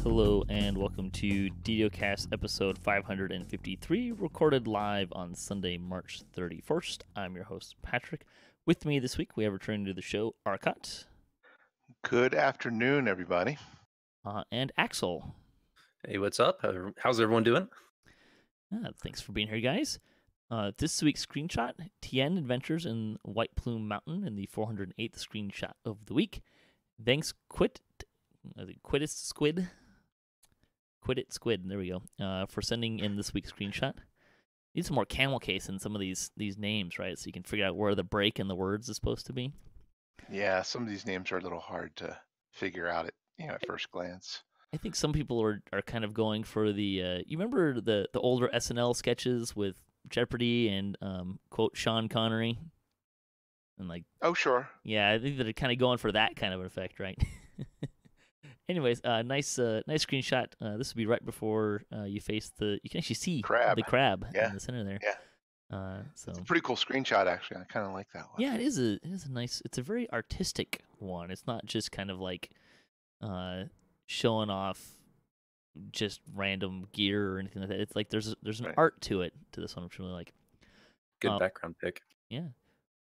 Hello and welcome to DDOCast episode 553, recorded live on Sunday, March 31st. I'm your host, Patrick. With me this week, we have returning to the show, Arkat. Good afternoon, everybody. And Axel. Hey, what's up? How's everyone doing? Thanks for being here, guys. This week's screenshot, Tien adventures in White Plume Mountain in the 408th screenshot of the week. Thanks, Quit It Squid, there we go, for sending in this week's screenshot. Need some more camel case in some of these names, right? So you can figure out where the break in the words is supposed to be. Yeah, some of these names are a little hard to figure out at first glance. I think some people are kind of going for the, you remember the older SNL sketches with Jeopardy and, quote, Sean Connery? And like, oh, sure. Yeah, I think they're kind of going for that kind of an effect, right? Anyways, nice screenshot. This will be right before you face you can actually see the crab in the center there. Yeah. So it's a pretty cool screenshot, actually. I kind of like that one. Yeah, it is a nice. It's a very artistic one. It's not just kind of like showing off just random gear or anything like that. It's like there's an art to it, to this one, which I really like. Good background pick. Yeah.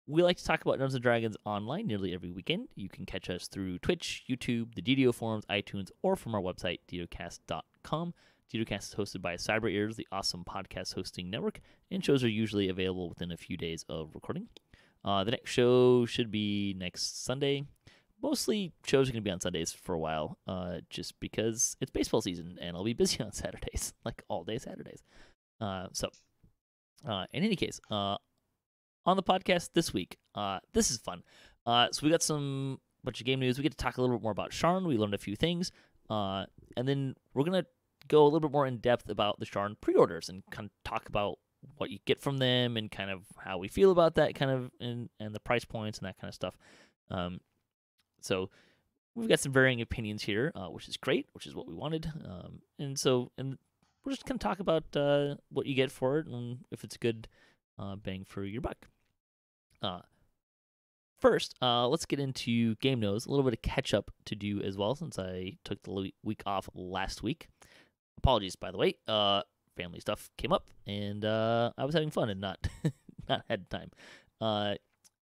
We like to talk about Dungeons & Dragons online nearly every weekend. You can catch us through Twitch, YouTube, the DDO forums, iTunes, or from our website, DDOcast.com. DDOcast is hosted by Cyber Ears, the awesome podcast hosting network, and shows are usually available within a few days of recording. The next show should be next Sunday. Mostly shows are going to be on Sundays for a while, just because it's baseball season, and I'll be busy on Saturdays, like all day Saturdays. In any case, on the podcast this week, this is fun. So we got bunch of game news. We get to talk a little bit more about Sharn. We learned a few things. And then we're going to go a little bit more in depth about the Sharn Pre-Orders and kind of talk about what you get from them and kind of how we feel about that kind of, and the price points and that kind of stuff. So we've got some varying opinions here, which is great, which is what we wanted. And we're just going to talk about what you get for it and if it's a good bang for your buck. First, let's get into game news. A little bit of catch up to do as well, since I took the week off last week. Apologies, by the way. Family stuff came up, and I was having fun and not had time.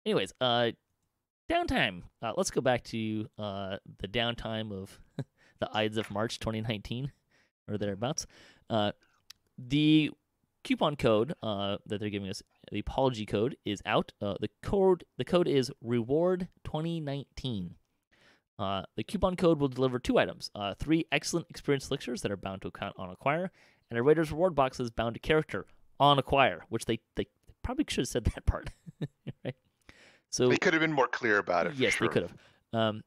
Anyways, downtime. Let's go back to the downtime of the Ides of March 2019 or thereabouts. The coupon code that they're giving us, the apology code, is out. The code is REWARD2019. The coupon code will deliver 2 items: 3 excellent experience elixirs that are bound to account on acquire, and a Raiders reward box is bound to character on acquire, which they probably should have said that part, right? So they could have been more clear about it. Yes, sure. They could have.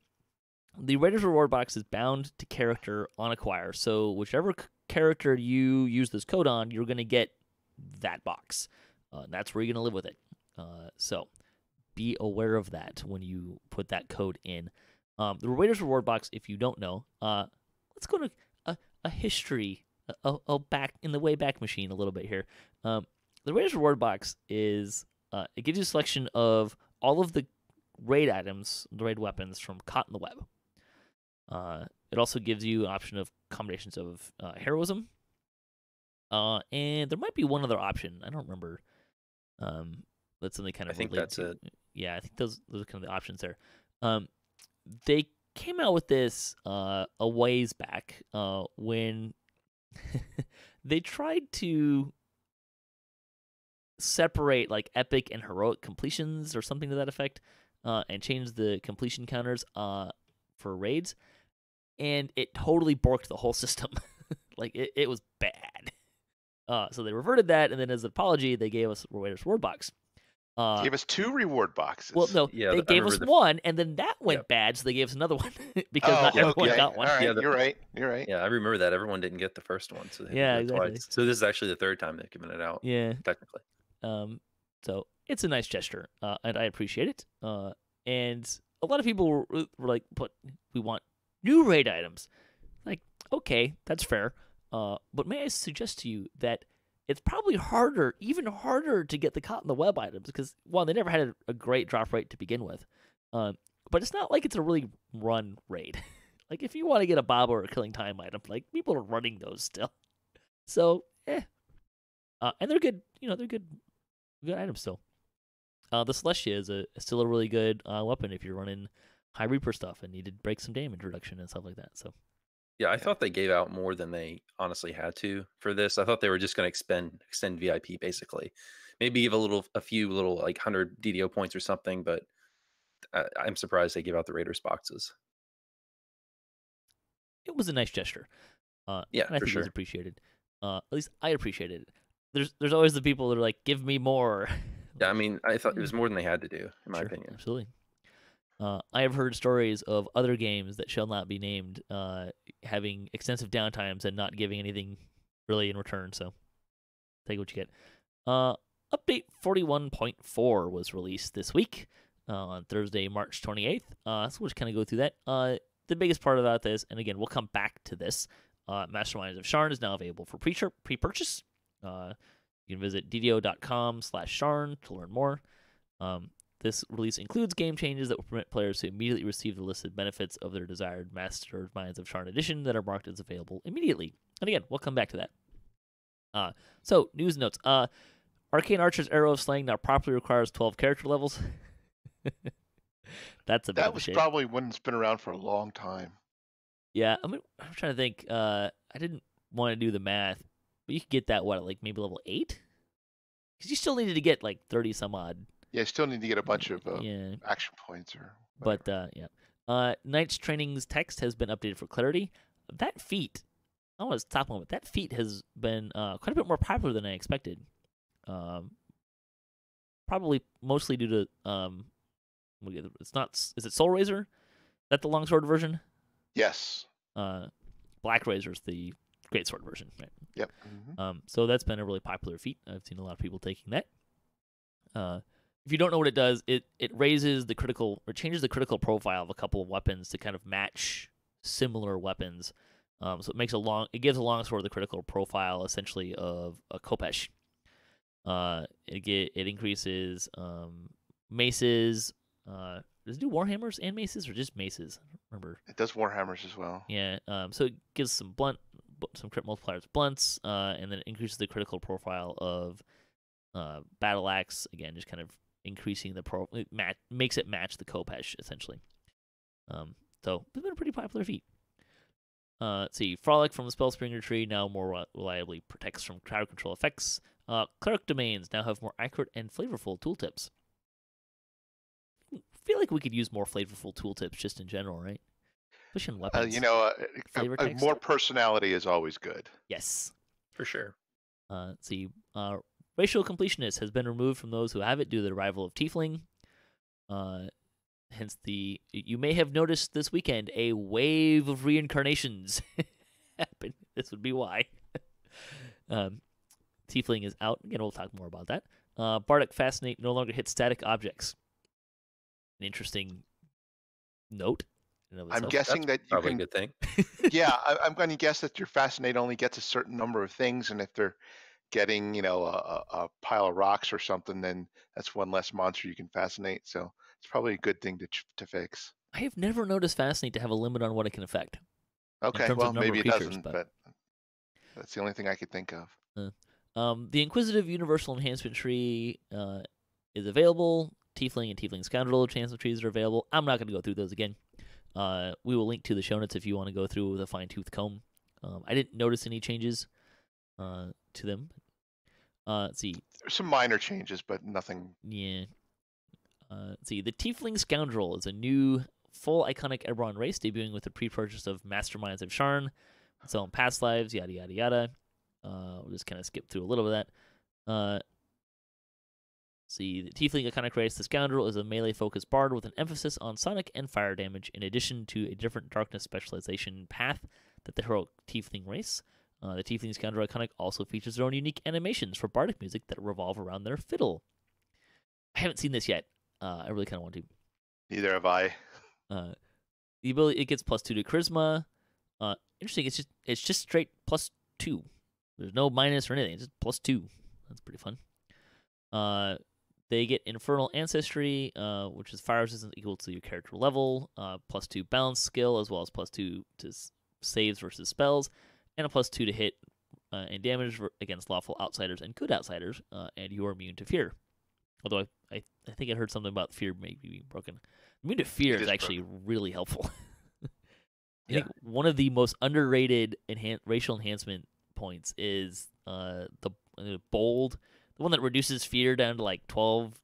The Raiders reward box is bound to character on acquire, so whichever character you use this code on, you're going to get that box. That's where you're going to live with it. So be aware of that when you put that code in. The Raiders reward box, if you don't know, let's go to a history, back in the way back machine a little bit here. The Raiders reward box is it gives you a selection of all of the raid items, the raid weapons from Caught in the Web. It also gives you an option of combinations of heroism. And there might be one other option. I don't remember. That's something kind of. I think that's it. Yeah, I think those are kind of the options there. They came out with this a ways back when they tried to separate like epic and heroic completions or something to that effect, and change the completion counters for raids, and it totally borked the whole system. Like it was bad. So they reverted that, and then as an apology, they gave us Raiders reward box. Gave us 2 reward boxes. Well, no, they gave us one, and then that went bad, so they gave us another one because not everyone got one. All right, you're right. Yeah, I remember that. Everyone didn't get the first one. So yeah, exactly. Twice. So this is actually the 3rd time they've given it out. Yeah, technically. So it's a nice gesture, and I appreciate it. And a lot of people were like, "But we want new raid items." Like, okay, that's fair. But may I suggest to you that it's probably even harder to get the Caught in the Web items because, one, they never had a great drop rate to begin with. But it's not like it's a really run raid. Like, if you want to get a Bob or a Killing Time item, like, people are running those still. So, and they're good. They're good items still. The Celestia is still a really good weapon if you're running high Reaper stuff and need to break some damage reduction and stuff like that. So, Yeah, I thought they gave out more than they honestly had to for this. I thought they were just going to extend VIP basically. Maybe give a few little like 100 DDO points or something, but I'm surprised they gave out the Raiders boxes. it was a nice gesture. Yeah, and I for think it was sure. appreciated. At least I appreciated it. There's always the people that are like, give me more. Yeah, I mean, I thought it was more than they had to do, in my Sure, opinion. absolutely. I have heard stories of other games that shall not be named having extensive downtimes and not giving anything really in return. So take what you get. Update 41.4 was released this week on Thursday, March 28th. So we'll just kind of go through that. The biggest part about this, and again, we'll come back to this, Masterminds of Sharn is now available for pre-purchase. You can visit DDO.com/Sharn to learn more. This release includes game changes that will permit players to immediately receive the listed benefits of their desired Masterminds of Sharn edition that are marked as available immediately. And again, we'll come back to that. So, news notes. Arcane Archer's Arrow of Slaying now properly requires 12 character levels. That's a bit That of a was shame. probably when it's been around for a long time. Yeah, I'm trying to think. I didn't want to do the math, but you could get that, like maybe level 8? Because you still needed to get like 30 some odd. Yeah, you still need to get a bunch of Yeah. action points or But whatever. yeah. Knight's Training's text has been updated for clarity. That feat, I want to stop a moment. That feat has been quite a bit more popular than I expected. Probably mostly due to it's not. Is it Soul Razor? Is that the longsword version? Yes. Black Razor's the greatsword version, right? Yep. So that's been a really popular feat. I've seen a lot of people taking that. If you don't know what it does, it raises the critical or changes the critical profile of a couple of weapons to kind of match similar weapons. So it gives a longsword the critical profile essentially of a Kopesh. It increases maces. Does it do warhammers and maces or just maces? I don't remember. It does warhammers as well. Yeah. So it gives some crit multipliers blunts, and then it increases the critical profile of battle axe. Again, just kind of increasing the makes it match the Kopesh essentially. So it's been a pretty popular feat. Let's see. Frolic from the Spellspringer tree now more reliably protects from crowd control effects. Cleric domains now have more accurate and flavorful tooltips. I feel like we could use more flavorful tooltips just in general, right? Especially in weapons. Flavor text. More personality is always good. Yes. For sure. Let's see. Racial completionist has been removed from those who have it due to the arrival of Tiefling. Hence you may have noticed this weekend a wave of reincarnations happen. This would be why. Tiefling is out. Again, we'll talk more about that. Bardic Fascinate no longer hits static objects. An interesting note. I'm guessing that you probably can. A good thing. Yeah, I'm going to guess that your Fascinate only gets a certain number of things, and if they're getting, a pile of rocks or something, then that's one less monster you can Fascinate. So it's probably a good thing to fix. I have never noticed Fascinate to have a limit on what it can affect. Okay, well, maybe it doesn't, but that's the only thing I could think of. The Inquisitive Universal Enhancement Tree is available. Tiefling and Tiefling Scoundrel enhancement trees are available. I'm not going to go through those again. We will link to the show notes if you want to go through with a fine-tooth comb. I didn't notice any changes to them. Let's see. There's some minor changes, but nothing. Yeah. Let's see. The Tiefling Scoundrel is a new full iconic Eberron race debuting with the pre-purchase of Masterminds of Sharn. It's on past lives, yada, yada, yada. We'll just kind of skip through a little bit of that. See, the Tiefling iconic race, the Scoundrel, is a melee-focused bard with an emphasis on sonic and fire damage, in addition to a different darkness specialization path that the heroic Tiefling race. The Tiefling Scoundrel iconic also features their own unique animations for bardic music that revolve around their fiddle. I haven't seen this yet. I really kind of want to. Neither have I. The ability, it gets +2 to charisma. Interesting. It's just straight +2. There's no minus or anything. It's just +2. That's pretty fun. They get Infernal Ancestry, which is fire resistance equal to your character level, +2 balance skill, as well as +2 to saves versus spells, and a +2 to hit and damage against lawful outsiders and good outsiders, and you are immune to fear. Although I think I heard something about fear maybe being broken. Immune to fear is actually really helpful. I think one of the most underrated racial enhancement points is the bold, the one that reduces fear down to like 12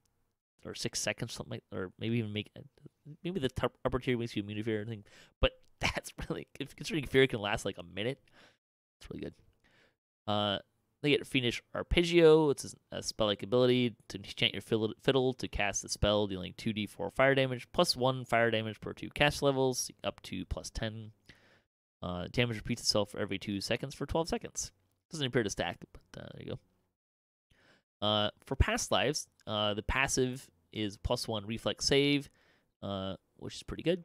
or 6 seconds, something like, or maybe even maybe the upper tier makes you immune to fear. I think, but that's really, considering fear can last like a minute, it's really good. They get Fiendish Arpeggio. It's a spell-like ability to enchant your fiddle to cast the spell, dealing 2d4 fire damage, +1 fire damage per 2 cast levels, up to +10. Damage repeats itself for every 2 seconds for 12 seconds. Doesn't appear to stack, but there you go. For past lives, the passive is +1 reflex save, which is pretty good.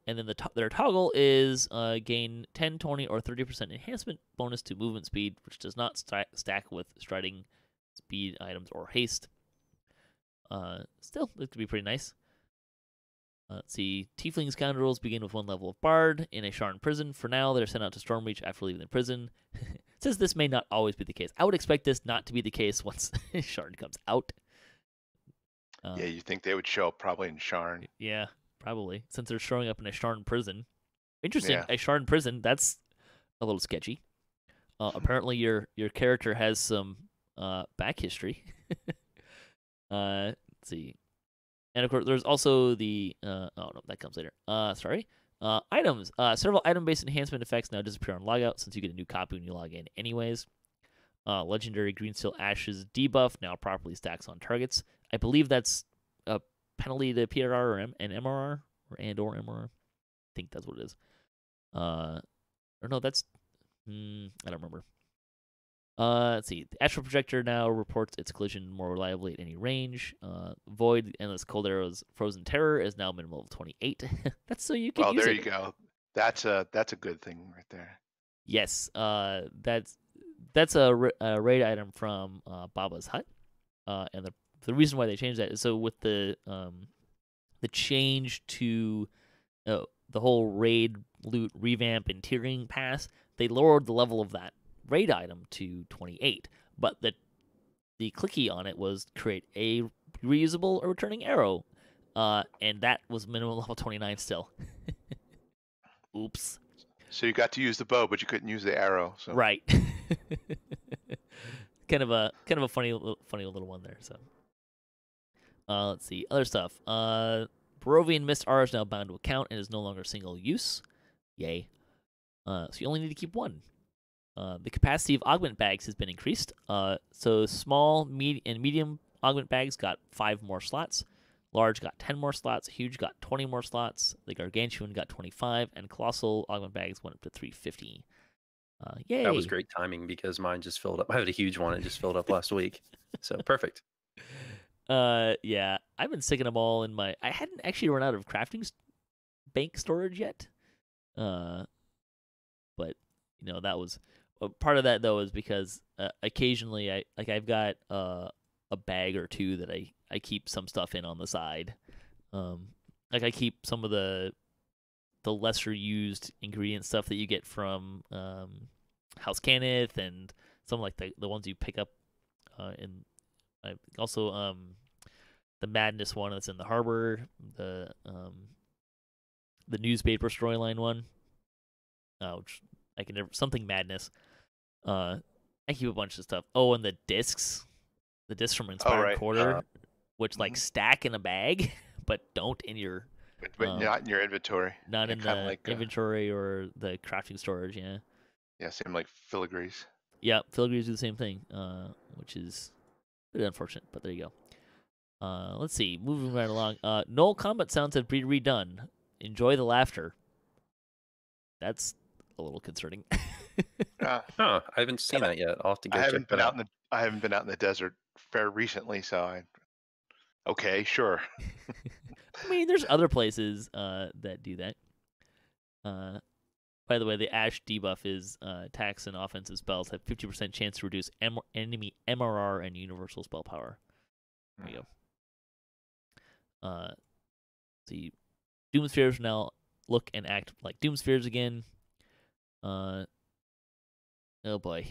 And then their toggle is gain 10, 20, or 30% enhancement bonus to movement speed, which does not stack with striding speed items or haste. Still, it could be pretty nice. Let's see. Tiefling scoundrels begin with 1 level of Bard in a Sharn prison. For now, they're sent out to Stormreach after leaving the prison. It says this may not always be the case. I would expect this not to be the case once Sharn comes out. Yeah, you think they would show up probably in Sharn. Yeah. Probably, since they're showing up in a Sharn prison. Interesting, Yeah. a Sharn prison, that's a little sketchy. Apparently your character has some back history. Let's see. And of course, there's also the, oh no, that comes later. Sorry. Items. Several item-based enhancement effects now disappear on logout since you get a new copy when you log in anyways. Legendary Greensteel Ashes debuff now properly stacks on targets. I believe that's a penalty to PRR or MRR or MRR. I think that's what it is. Or no, that's I don't remember. Let's see. The Astral Projector now reports its collision more reliably at any range. Void, Endless Cold Arrows, Frozen Terror is now minimal of 28. That's so you can use it. Well, there you go. That's a good thing right there. Yes. That's a raid item from Baba's Hut. And the reason why they changed that is so with the change to the whole raid loot revamp and tiering pass, they lowered the level of that raid item to 28. But the clicky on it was create a reusable or returning arrow, and that was minimum level 29 still. Oops. So you got to use the bow, but you couldn't use the arrow. So. Right. kind of a funny little one there. So. Let's see. Other stuff. Barovian Mist R is now bound to account and is no longer single use. Yay. So you only need to keep 1. The capacity of augment bags has been increased. So small, and medium augment bags got 5 more slots. Large got 10 more slots. Huge got 20 more slots. The Gargantuan got 25. And colossal augment bags went up to 350. Yay. That was great timing because mine just filled up. I had a huge one. It just filled up last week. So perfect. Yeah, I've been sticking them all in my. I hadn't actually run out of crafting bank storage yet. But that was part of that though is because occasionally I've got a bag or two that I keep some stuff in on the side. I keep some of the lesser used ingredient stuff that you get from House Cannith and some like the ones you pick up in. I also the Madness one that's in the harbor, the newspaper storyline one, which I can never something Madness. I keep a bunch of stuff. Oh, and the discs from Inspired Quarter, which like stack in a bag, but don't in your but not in your inventory. Not in the inventory or the crafting storage. Yeah. Yeah, same like filigrees. Yeah, filigrees do the same thing, which is a bit unfortunate, but there you go. Let's see. Moving right along. Null combat sounds have been redone. Enjoy the laughter. That's a little concerning. I haven't seen that yet. I'll have to go check that out. I haven't been out in the desert fair recently, so okay, sure. I mean, there's other places that do that. By the way, the Ash debuff is attacks and offensive spells have 50% chance to reduce enemy MRR and universal spell power. There you go. The Doom Spheres now look and act like Doom Spheres again. Oh boy.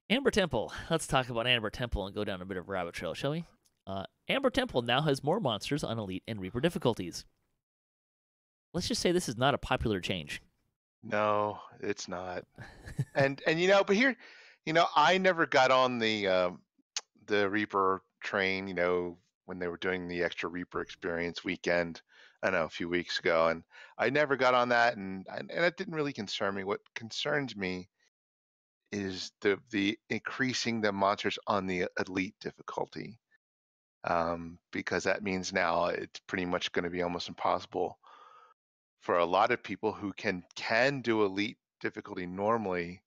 Amber Temple. Let's talk about Amber Temple and go down a bit of a rabbit trail, shall we? Amber Temple now has more monsters on Elite and Reaper difficulties. Let's just say this is not a popular change. No, it's not. and but here, I never got on the Reaper train, when they were doing the extra Reaper experience weekend, I don't know, a few weeks ago, and I never got on that, and that didn't really concern me. What concerns me is the increasing the monsters on the Elite difficulty, because that means now it's pretty much going to be almost impossible for a lot of people who can do Elite difficulty normally.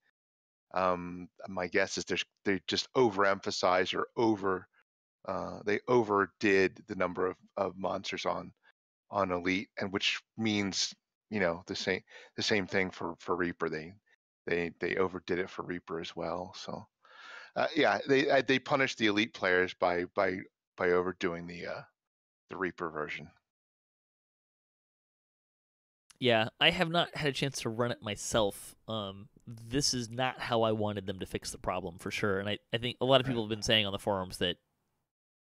My guess is they just overemphasize or they overdid the number of monsters on Elite, and which means the same thing for Reaper. They overdid it for Reaper as well. So yeah, they punished the Elite players by overdoing the Reaper version. Yeah, I have not had a chance to run it myself. This is not how I wanted them to fix the problem, for sure. And I think a lot of people have been saying on the forums that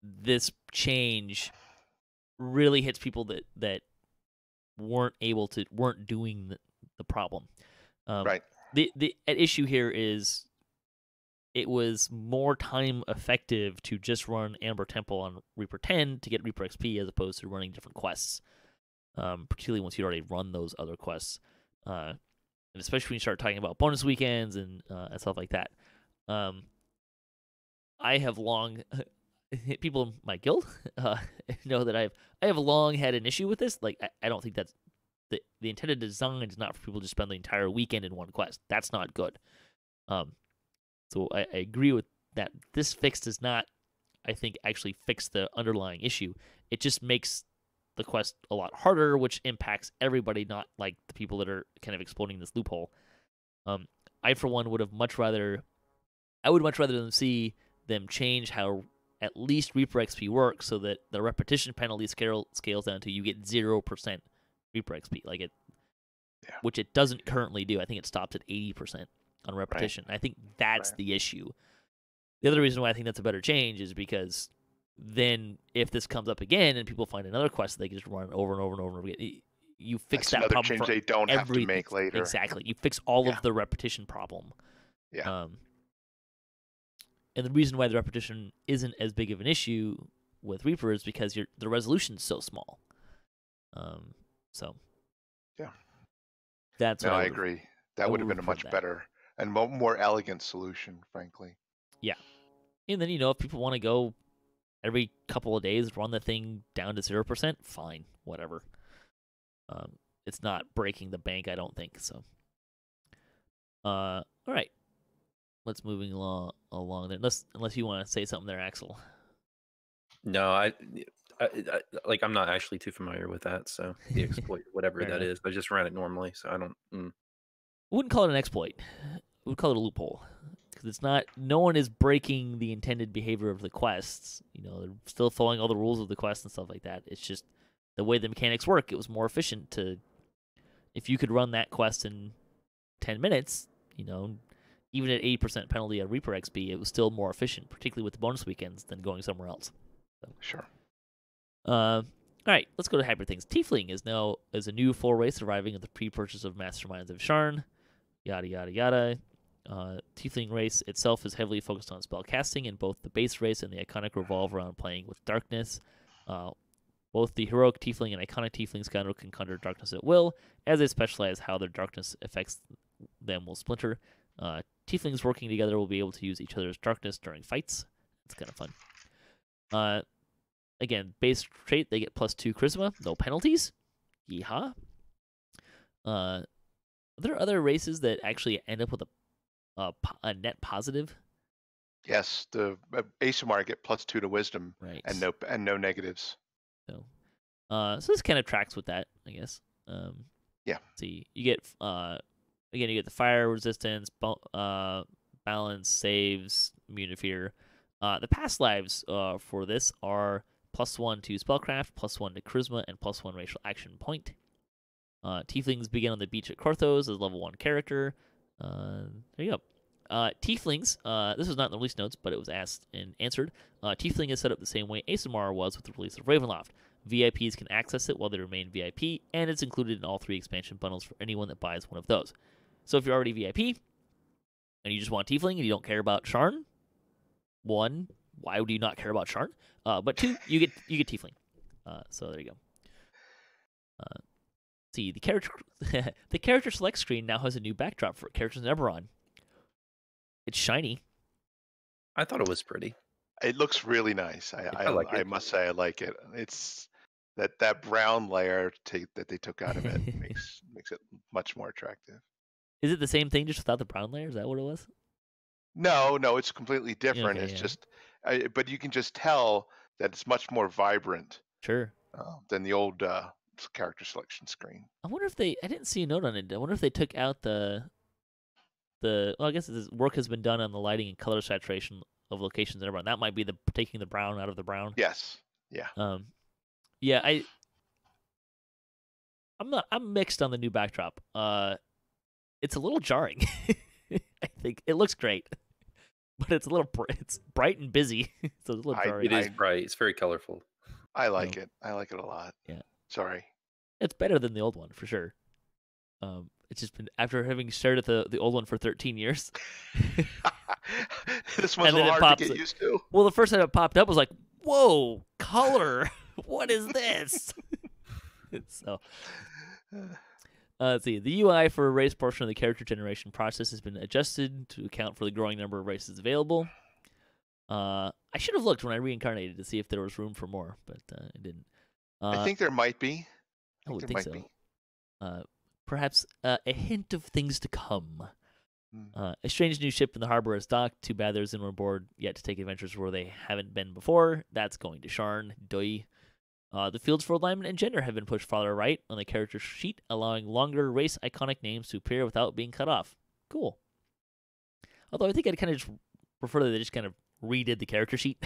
this change really hits people that weren't doing the problem. Right. The issue here is it was more time effective to just run Amber Temple on Reaper 10 to get Reaper XP as opposed to running different quests. Particularly once you'd already run those other quests, and especially when you start talking about bonus weekends and stuff like that. I have long people in my guild know that I have long had an issue with this. Like I don't think that's the intended design is not for people to spend the entire weekend in one quest. That's not good. So I agree with that. This fix does not, I think, actually fix the underlying issue. It just makes the quest a lot harder, which impacts everybody, not like the people that are kind of exploiting this loophole. I, for one, would much rather them see them change how at least Reaper XP works so that the repetition penalty scales down to you get 0% Reaper XP, which it doesn't currently do. I think it stops at 80% on repetition. Right. I think that's the issue. The other reason why I think that's a better change is because then if this comes up again and people find another quest that they can just run over and over and over again, you fix that problem change for they don't have to make later. Exactly. You fix all of the repetition problem. Yeah. And the reason why the repetition isn't as big of an issue with Reaper is because the resolution's so small. So yeah. That's what I agree. That would have been a much better and more elegant solution, frankly. Yeah. And then, if people want to go every couple of days, run the thing down to 0%, fine, whatever. It's not breaking the bank, I don't think, so. All right. Let's moving along there. Unless you want to say something there, Axel. No, I I'm not actually too familiar with that, so the exploit, whatever that is. I just ran it normally, so I don't. I wouldn't call it an exploit. I would call it a loophole. Because it's not, no one is breaking the intended behavior of the quests. They're still following all the rules of the quest and stuff like that. It's just the way the mechanics work. It was more efficient if you could run that quest in 10 minutes, even at 80% penalty on Reaper XP, it was still more efficient, particularly with the bonus weekends, than going somewhere else. So. Sure. All right, let's go to hybrid things. Tiefling is a new full race arriving at the pre-purchase of Masterminds of Sharn. Yada, yada, yada. Tiefling race itself is heavily focused on spell casting, and both the base race and the iconic revolve around playing with darkness. Both the heroic Tiefling and iconic Tiefling scoundrel can conjure darkness at will, as they specialize how their darkness affects them will splinter. Tieflings working together will be able to use each other's darkness during fights. It's kind of fun. Again, base trait, they get +2 charisma, no penalties. Yeehaw. Are there other races that actually end up with a net positive? Yes, the Asomar get +2 to wisdom, right, and no negatives. So this kind of tracks with that, I guess. Yeah. See, you get again, you get the fire resistance, balance, saves, immune to fear. The past lives for this are +1 to spellcraft, +1 to charisma, and +1 racial action point. Tieflings begin on the beach at Korthos as level 1 character. There you go. Tieflings, this was not in the release notes, but it was asked and answered. Tiefling is set up the same way Asimar was with the release of Ravenloft. VIPs can access it while they remain VIP, and it's included in all 3 expansion bundles for anyone that buys one of those. So if you're already VIP, and you just want Tiefling, and you don't care about Sharn, 1, why would you not care about Sharn? But 2, you get Tiefling. So there you go. See, the character select screen now has a new backdrop for characters in Eberron. It's shiny. I thought it was pretty. It looks really nice. I like it. I must say I like it. It's that brown layer that they took out of it makes it much more attractive. Is it the same thing just without the brown layer? Is that what it was? No, it's completely different. Okay, it's yeah. just, but you can just tell that it's much more vibrant Sure. than the old character selection screen. I wonder if I didn't see a note on it. I wonder if they took out well, I guess this work has been done on the lighting and color saturation of locations and everyone. That might be taking the brown out of the brown. Yes. Yeah. Yeah, I'm mixed on the new backdrop. It's a little jarring. I think it looks great, but it's it's bright and busy. So it's a little jarring. It is bright. It's very colorful. I like it. I like it a lot. Yeah. Sorry. It's better than the old one for sure. It's just been after having stared at the old one for 13 years. This one's a little hard to get used to. Well, the first time it popped up was like, whoa, color. What is this? So, let's see. The UI for race portion of the character generation process has been adjusted to account for the growing number of races available. I should have looked when I reincarnated to see if there was room for more, but I didn't. I think there might be. I would think so. Perhaps a hint of things to come. A strange new ship in the harbor is docked. Too bad there's anyone aboard yet to take adventures where they haven't been before. That's going to Sharn. Doi. The fields for alignment and gender have been pushed farther right on the character sheet, allowing longer race iconic names to appear without being cut off. Cool. Although I think I'd kind of just prefer that they just kind of redid the character sheet.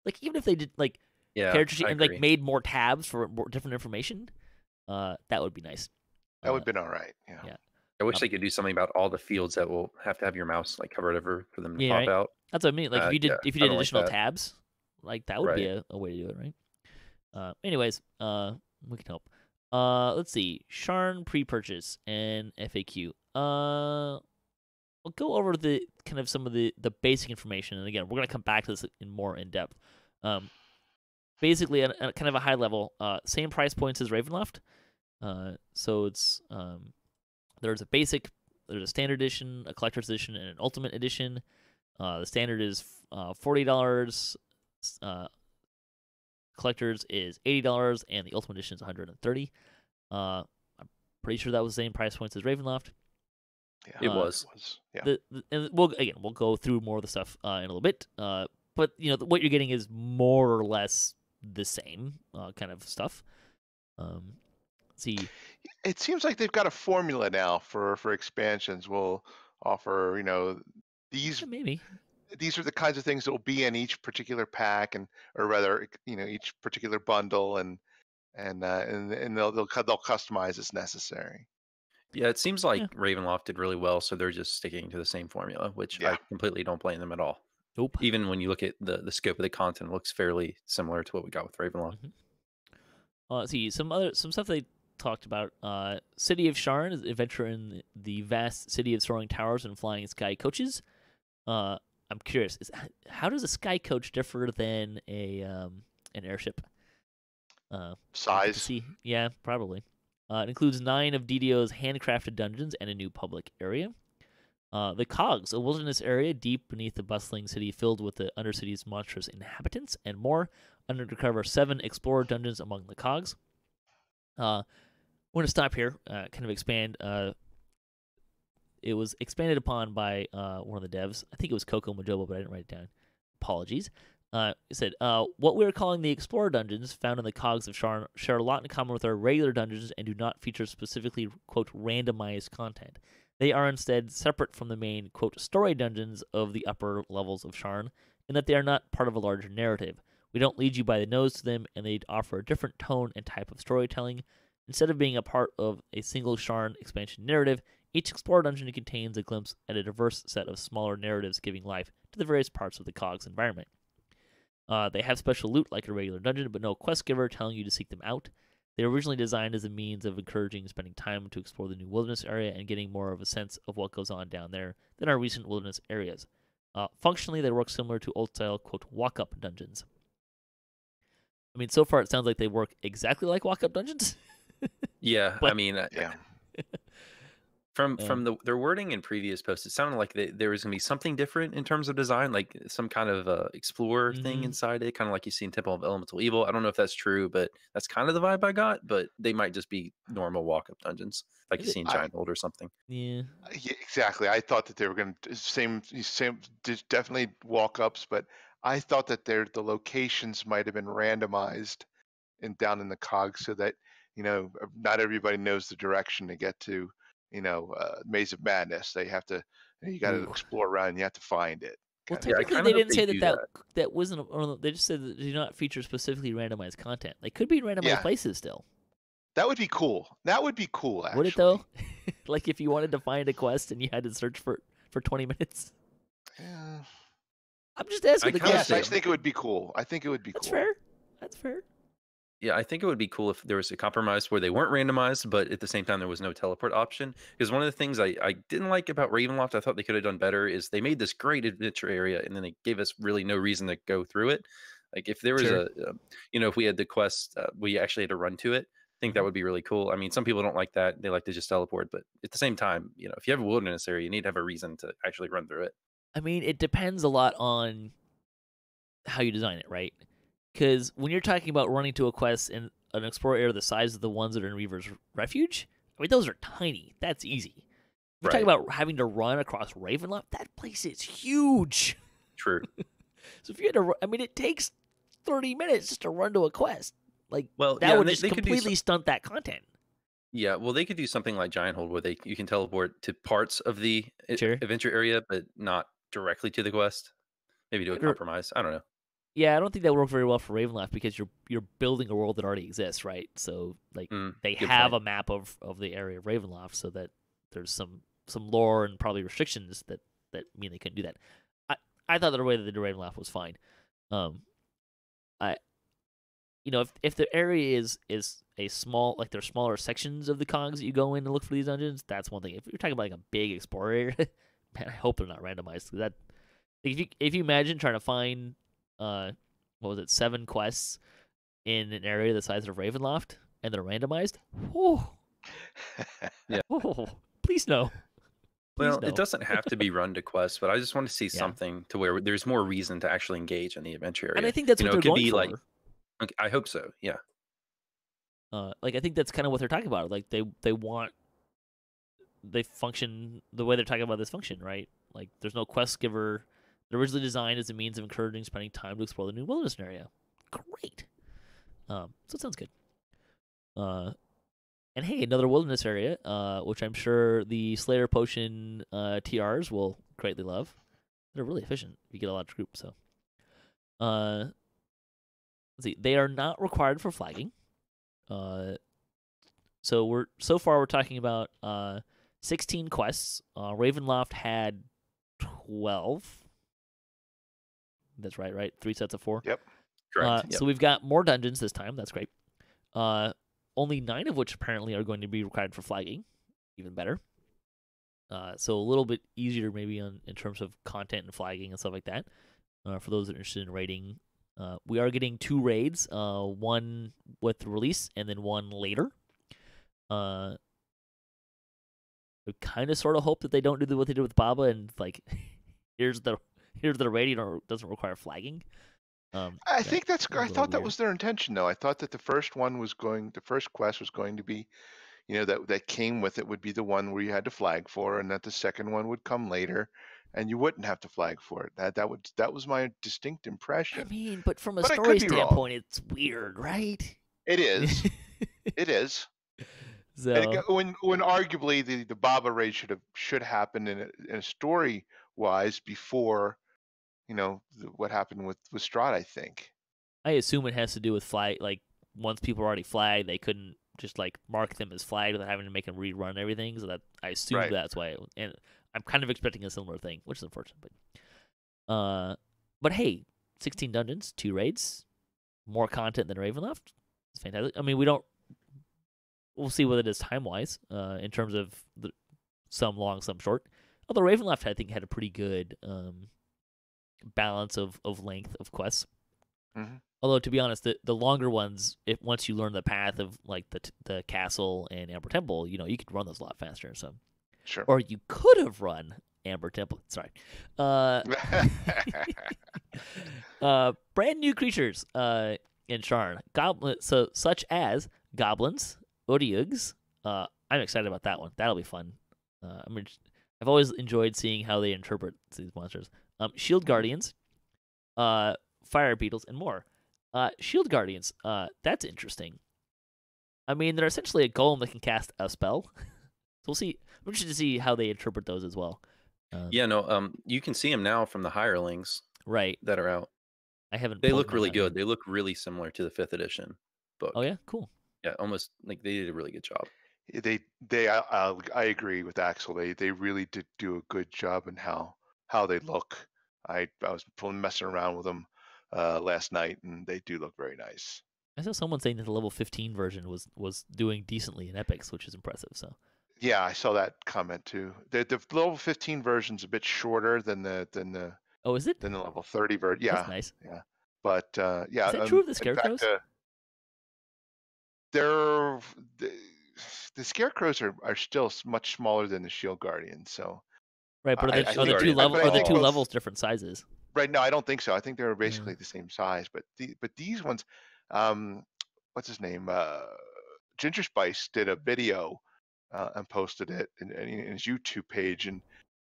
Like, even if they did, like, character sheet and, like, made more tabs for more different information, that would be nice. That would have been all right. Yeah. I wish they could do something about all the fields that will have to have your mouse like covered over for them to pop out. That's what I mean. Like if you did additional like tabs, like that would be a way to do it, right? Anyways, we can help. Let's see. Sharn pre-purchase and FAQ. We'll go over the kind of some of the basic information, and again, we're gonna come back to this more in depth. Basically, at kind of a high level, same price points as Ravenloft. So it's there's a standard edition, a collector's edition, and an ultimate edition. The standard is $40. Collector's is $80, and the ultimate edition is $130. I'm pretty sure that was the same price points as Ravenloft. Yeah, it was. Yeah. And we'll go through more of the stuff in a little bit. But what you're getting is more or less the same kind of stuff. See, it seems like they've got a formula now for expansions. We'll offer, these. Maybe these are the kinds of things that will be in each particular pack, or rather, each particular bundle, and they'll customize as necessary. Yeah, it seems like Ravenloft did really well, so they're just sticking to the same formula, which I completely don't blame them at all. Nope. Even when you look at the scope of the content, it looks fairly similar to what we got with Ravenloft. Let's see some stuff they talked about. City of Sharn is adventure in the vast city of soaring towers and flying sky coaches. I'm curious, how does a sky coach differ than an airship? Size? Yeah, probably. It includes 9 of DDO's handcrafted dungeons and a new public area. The Cogs, a wilderness area deep beneath the bustling city filled with the Undercity's monstrous inhabitants, and more. Undercover 7 explorer dungeons among the Cogs. We're going to stop here, kind of expand. It was expanded upon by one of the devs. I think it was Coco Majobo, but I didn't write it down. Apologies. It said, what we're calling the Explorer Dungeons, found in the Cogs of Sharn, share a lot in common with our regular dungeons and do not feature specifically, quote, randomized content. They are instead separate from the main, quote, story dungeons of the upper levels of Sharn, in that they are not part of a larger narrative. We don't lead you by the nose to them, and they offer a different tone and type of storytelling. Instead of being a part of a single Sharn expansion narrative, each Explorer dungeon contains a glimpse at a diverse set of smaller narratives giving life to the various parts of the COG's environment. They have special loot like a regular dungeon, but no quest giver telling you to seek them out. They were originally designed as a means of encouraging spending time to explore the new wilderness area and getting more of a sense of what goes on down there than our recent wilderness areas. Functionally, they work similar to old-style, quote, walk-up dungeons. I mean, so far it sounds like they work exactly like walk-up dungeons. Yeah, But- I mean, Yeah. from their wording in previous posts, it sounded like there was gonna be something different in terms of design, like some kind of explorer thing Mhm. inside it, kind of like you see in Temple of Elemental Evil. I don't know if that's true, but that's kind of the vibe I got. But they might just be normal walk-up dungeons, like you Is it- see in Giant Hold or something. Yeah. Yeah, exactly. I thought that they were going to same definitely walk-ups, but I thought that the locations might have been randomized and down in the cog so that not everybody knows the direction to get to Maze of Madness. They have to you got to Ooh. explore around and you have to find it. Well, kinda I thing. technically, kinda they hope didn't they say do that wasn't. Or they just said that they do not feature specifically randomized content. They could be in randomized Yeah. places still. That would be cool. That would be cool, actually. Would it though? Like if you wanted to find a quest and you had to search for 20 minutes. Yeah. I'm just asking I the kinda Yes, question. I think it would be cool. I think it would be That's cool. fair. That's fair. Yeah, I think it would be cool if there was a compromise where they weren't randomized, but at the same time there was no teleport option. Because one of the things I didn't like about Ravenloft, I thought they could have done better, is they made this great adventure area and then they gave us really no reason to go through it. Like if there was Sure. if we had the quest, we actually had to run to it. I think that Mhm. would be really cool. I mean, some people don't like that; they like to just teleport. But at the same time, if you have a wilderness area, you need to have a reason to actually run through it. I mean, it depends a lot on how you design it, right? Because when you're talking about running to a quest in an explorer area the size of the ones that are in Reaver's Refuge, I mean, those are tiny. That's easy. If you're talking Right. about having to run across Ravenloft, that place is huge. True. So if you had to, I mean, it takes 30 minutes just to run to a quest. Like Well, that yeah, would and just they could do completely stunt that content. Yeah, well, they could do something like Giant Hold where you can teleport to parts of the Sure. adventure area, but not directly to the quest. Maybe do a Or- compromise. I don't know. Yeah, I don't think that would work very well for Ravenloft because you're building a world that already exists, right? So like they good have point. a map of the area of Ravenloft, so that there's some lore and probably restrictions that mean they couldn't do that. I thought the way that they did Ravenloft was fine. If the area is a small, like there's smaller sections of the cogs that you go in to look for these dungeons, that's one thing. If you're talking about like a big explorer area, man, I hope they're not randomized. 'Cause that if you imagine trying to find 7 quests in an area the size of Ravenloft and they're randomized, whew, Yeah. whew, please no. Please Well, no. it doesn't have to be run to quests, but I just want to see Yeah. something to where there's more reason to actually engage in the adventure area. And I think that's what it they're could going be for. like, okay, I hope so. Yeah. Like I think that's kind of what they're talking about. Like they function the way they're talking about this function, right? Like there's no quest giver. They're originally designed as a means of encouraging spending time to explore the new wilderness area. Great. So it sounds good. And hey, another wilderness area, which I'm sure the Slayer Potion TRs will greatly love. They're really efficient. You get a lot of groups. So, let's see. They are not required for flagging. So we're talking about 16 quests. Ravenloft had 12. That's right. 3 sets of 4. Yep. Correct. Yep. So we've got more dungeons this time. That's great. Only 9 of which apparently are going to be required for flagging. Even better. So a little bit easier maybe in terms of content and flagging and stuff like that. For those that are interested in raiding. We are getting 2 raids. One with the release and then one later. We kind of sort of hope that they don't do what they did with Baba and like here's the raid, doesn't require flagging. I think I a little thought that weird. was their intention, though. I thought that the first quest was going to be, that came with it would be the one where you had to flag for, and that the second one would come later, and you wouldn't have to flag for it. That was my distinct impression. I mean, but from a But I story could be wrong. standpoint, it's weird, right? It is. It is. So And when arguably the Baba raid should happen in a story wise before, what happened with Strahd, I think. I assume it has to do with flag. Like once people are already flagged, they couldn't just like mark them as flagged without having to make them rerun everything. So that I assume Right. that's why. And I'm kind of expecting a similar thing, which is unfortunate. But hey, 16 dungeons, 2 raids, more content than Ravenloft. It's fantastic. I mean, we'll see what it is time wise, in terms of some long, some short. Although Ravenloft, I think, had a pretty good balance of length of quests. Mm-hmm. Although, to be honest, the longer ones, once you learn the path of like the castle and Amber Temple, you could run those a lot faster. So, Sure. or you could have run Amber Temple. Sorry. Brand new creatures in Sharn. Such as goblins, Odiugs. I'm excited about that one. That'll be fun. I've always enjoyed seeing how they interpret these monsters. Shield Guardians, Fire Beetles, and more. Shield Guardians, that's interesting. I mean, they're essentially a golem that can cast a spell. So we'll see. I'm interested to see how they interpret those as well. You can see them now from the hirelings Right. that are out. I haven't. They look pulled really mine out good. yet. They look really similar to the 5th edition book. Oh yeah, cool. Yeah, almost like they did a really good job. I agree with Axel. They really did do a good job in how they look. I was messing around with them last night, and they do look very nice. I saw someone saying that the level 15 version was doing decently in epics, which is impressive. So Yeah, I saw that comment too. The level 15 version's a bit shorter than the oh, is it? than the level 30 version. Yeah, That's nice. yeah. But yeah, Is that true of the in scarecrows? fact, the scarecrows are still much smaller than the shield guardians. So Right, but I are think the two but I think both- levels different sizes? Right, no, I don't think so. I think they're basically the same size. But these ones, what's his name? Ginger Spice did a video and posted it in his YouTube page,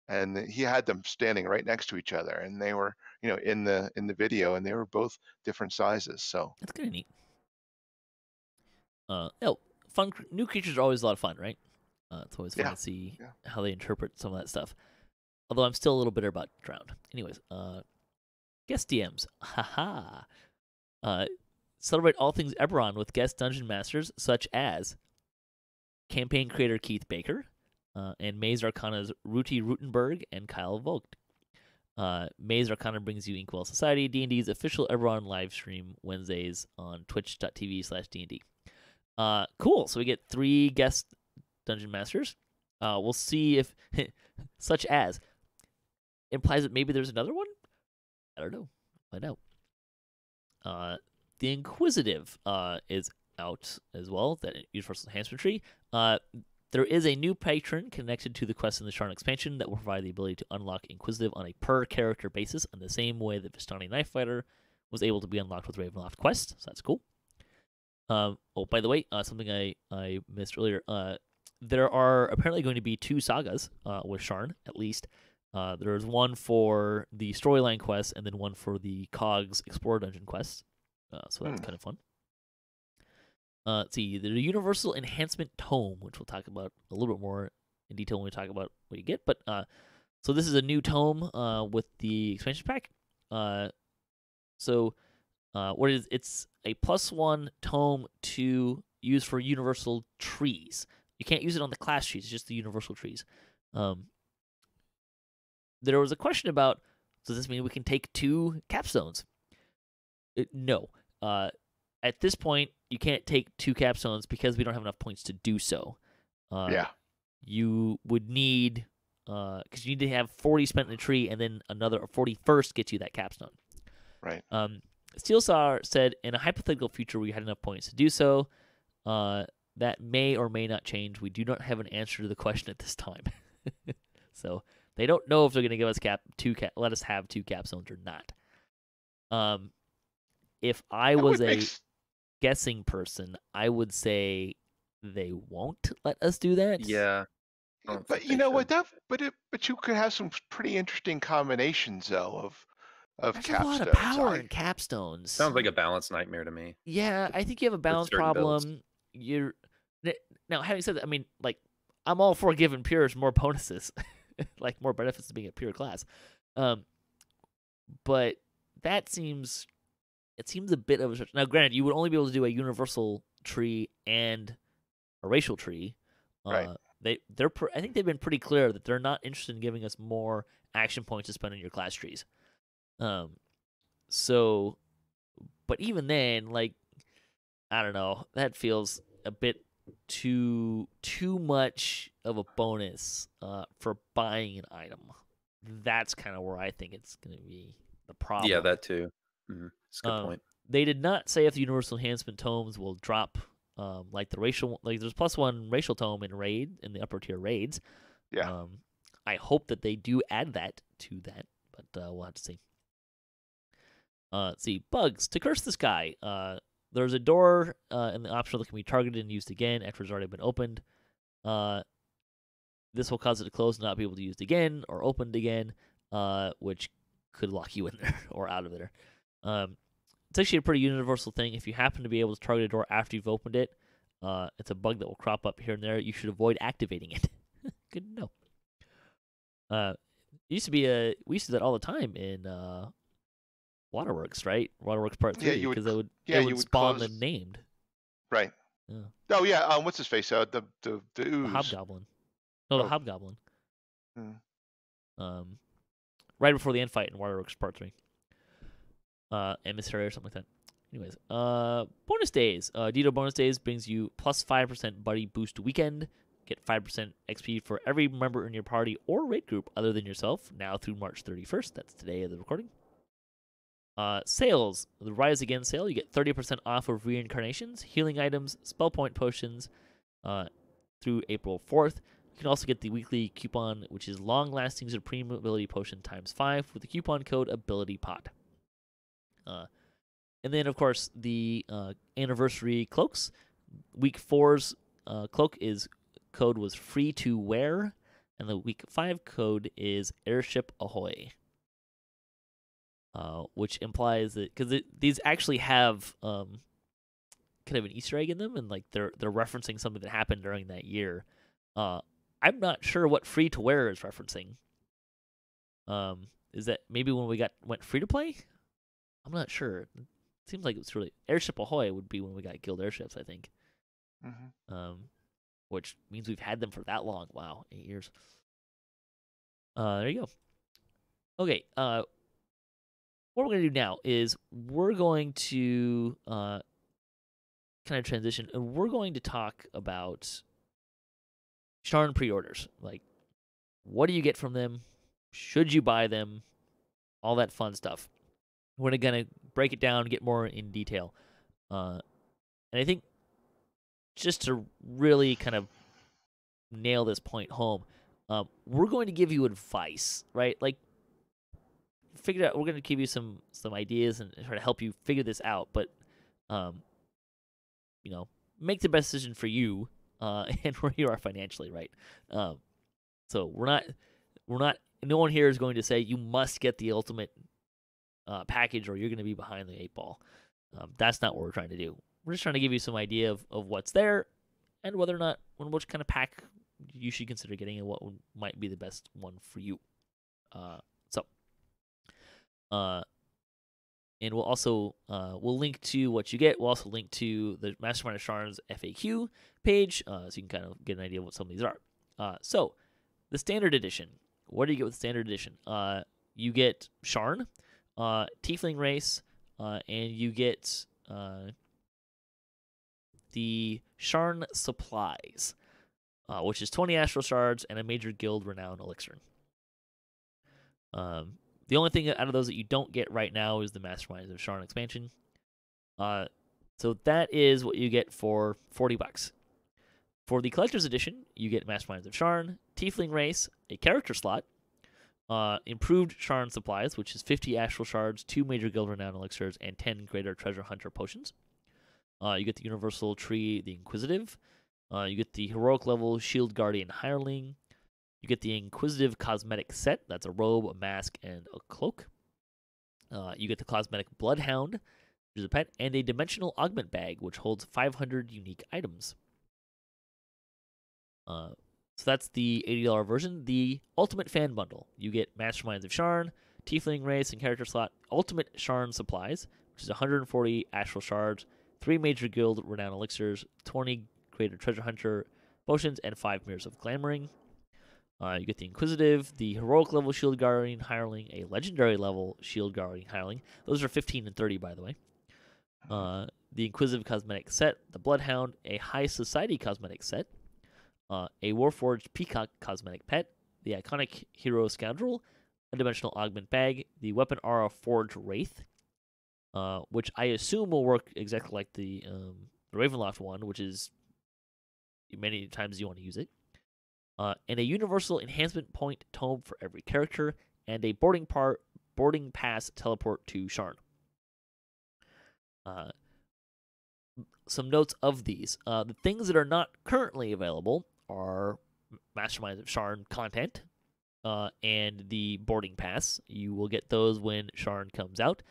and he had them standing right next to each other, and they were in the video, and they were both different sizes. So That's kind of neat. Fun new creatures are always a lot of fun, right? It's always fun to see how they interpret some of that stuff. Although I'm still a little bitter about Drowned. Anyways, guest DMs. Haha. Celebrate all things Eberron with guest dungeon masters such as campaign creator Keith Baker, and Maze Arcana's Ruti Rutenberg and Kyle Vogt. Maze Arcana brings you Inkwell Society, D&D's official Eberron live stream Wednesdays on twitch.tv/D&D. Cool. So we get 3 guest dungeon masters. We'll see if such as implies that maybe there's another one. I don't know. Find out. The Inquisitive is out as well. That Universal Enhancement Tree. There is a new patron connected to the quest in the Sharn expansion that will provide the ability to unlock Inquisitive on a per character basis, in the same way that Vistani Knife Fighter was able to be unlocked with Ravenloft Quest. So that's cool. Oh, by the way, something I missed earlier. There are apparently going to be 2 sagas with Sharn, at least. There's one for the storyline quest, and then one for the Cogs Explorer Dungeon quest. So that's kind of fun. Let's see, the Universal Enhancement Tome, which we'll talk about a little bit more in detail when we talk about what you get. But so this is a new tome with the expansion pack. So what it is, it's a +1 tome to use for universal trees. You can't use it on the class trees, it's just the universal trees. There was a question about, does this mean we can take 2 capstones? No. At this point, you can't take 2 capstones because we don't have enough points to do so. You would need, because you need to have 40 spent in a tree, and then another 40 first gets you that capstone. Right. Steelsar said, in a hypothetical future where you had enough points to do so, that may or may not change. We do not have an answer to the question at this time. So they don't know if they're going to give us let us have 2 capstones or not. If I was a guessing person, I would say they won't let us do that. Yeah. But you know what? But you could have some pretty interesting combinations though of There's capstones. a lot of power in capstones. Sounds like a balance nightmare to me. Yeah, I think you have a balance certain problem. Now, having said that, I mean, like, I'm all for giving pures more bonuses, like more benefits to being a pure class. but that seems a bit of a stretch. Now, granted, you would only be able to do a universal tree and a racial tree. Right. I think they've been pretty clear that they're not interested in giving us more action points to spend on your class trees. So, but even then, like, I don't know, that feels a bit too much of a bonus for buying an item. That's kind of where I think it's going to be the problem. Yeah, that too. That's a good point. They did not say if the universal enhancement tomes will drop, like the racial, like there's +1 racial tome in the upper tier raids. Yeah. I hope that they do add that to that, but we'll have to see. Let's see, bugs to curse this guy. There's a door in the optional that can be targeted and used again after it's already been opened. This will cause it to close and not be able to be used again or opened again, which could lock you in there or out of there. It's actually a pretty universal thing. If you happen to be able to target a door after you've opened it, it's a bug that will crop up here and there. You should avoid activating it. Good to know. We used to do that all the time in Waterworks, right? Waterworks Part 3, because it would spawn the named. Right. Yeah. Oh yeah. What's his face? The ooze. The Hobgoblin. No, the Hobgoblin. Hmm. Right before the end fight in Waterworks Part 3. Emissary or something like that. Anyways, bonus days. Dido bonus days brings you +5% buddy boost weekend. Get 5% XP for every member in your party or raid group other than yourself, now through March 31st. That's today of the recording. Sales. The Rise Again sale, you get 30% off of reincarnations, healing items, spell point potions through April 4th. You can also get the weekly coupon, which is long-lasting Supreme Ability Potion ×5 with the coupon code AbilityPod. And then, of course, the anniversary cloaks. Week 4's code was free to wear, and the week 5 code is Airship Ahoy. Which implies that because these actually have kind of an Easter egg in them, and like they're referencing something that happened during that year. I'm not sure what free to wear is referencing. Is that maybe when we went free to play? I'm not sure. It seems like it's really Airship Ahoy would be when we got guild airships, I think. Mm-hmm. Which means we've had them for that long. Wow, 8 years. There you go. Okay. What we're going to do now is we're going to kind of transition, and we're going to talk about Sharn Pre-Orders. Like, what do you get from them? Should you buy them? All that fun stuff. We're going to break it down, get more in detail. And I think just to really kind of nail this point home, we're going to give you advice, right? Like, figure out. We're going to give you some ideas and try to help you figure this out. But, make the best decision for you and where you are financially, right? So we're not. No one here is going to say you must get the ultimate package or you're going to be behind the 8 ball. That's not what we're trying to do. We're just trying to give you some idea of what's there and whether or not which kind of pack you should consider getting and what might be the best one for you. And we'll also we'll link to what you get. We'll also link to the Mastermind of Sharn's FAQ page, so you can kind of get an idea of what some of these are. So the Standard Edition. What do you get with the Standard Edition? You get Sharn, Tiefling race, and you get the Sharn supplies, which is 20 astral shards and a major guild renown elixir. The only thing out of those that you don't get right now is the Masterminds of Sharn expansion. So that is what you get for $40. For the Collector's Edition, you get Masterminds of Sharn, Tiefling Race, a character slot, improved Sharn supplies, which is 50 astral shards, 2 major guild renown elixirs, and 10 greater treasure hunter potions. You get the Universal Tree, the Inquisitive. You get the Heroic level Shield Guardian Hireling. You get the Inquisitive Cosmetic Set. That's a robe, a mask, and a cloak. You get the Cosmetic Bloodhound, which is a pet, and a Dimensional Augment Bag, which holds 500 unique items. So that's the $80 version. The Ultimate Fan Bundle. You get Masterminds of Sharn, Tiefling race and character slot Ultimate Sharn supplies, which is 140 Astral Shards, 3 Major Guild Renown Elixirs, 20 Greater Treasure Hunter potions, and 5 Mirrors of Glamoring. You get the Inquisitive, the Heroic level Shield Guardian Hireling, a Legendary level Shield Guardian Hireling. Those are 15 and 30, by the way. The Inquisitive Cosmetic Set, the Bloodhound, a High Society Cosmetic Set, a Warforged Peacock Cosmetic Pet, the Iconic Hero Scoundrel, a Dimensional Augment Bag, the Weapon Aura Forge Wraith, which I assume will work exactly like the Ravenloft one, which is many times you want to use it, and a Universal Enhancement Point Tome for every character, and a boarding pass teleport to Sharn. Some notes of these. The things that are not currently available are Masterminds of Sharn content and the boarding pass. You will get those when Sharn comes out.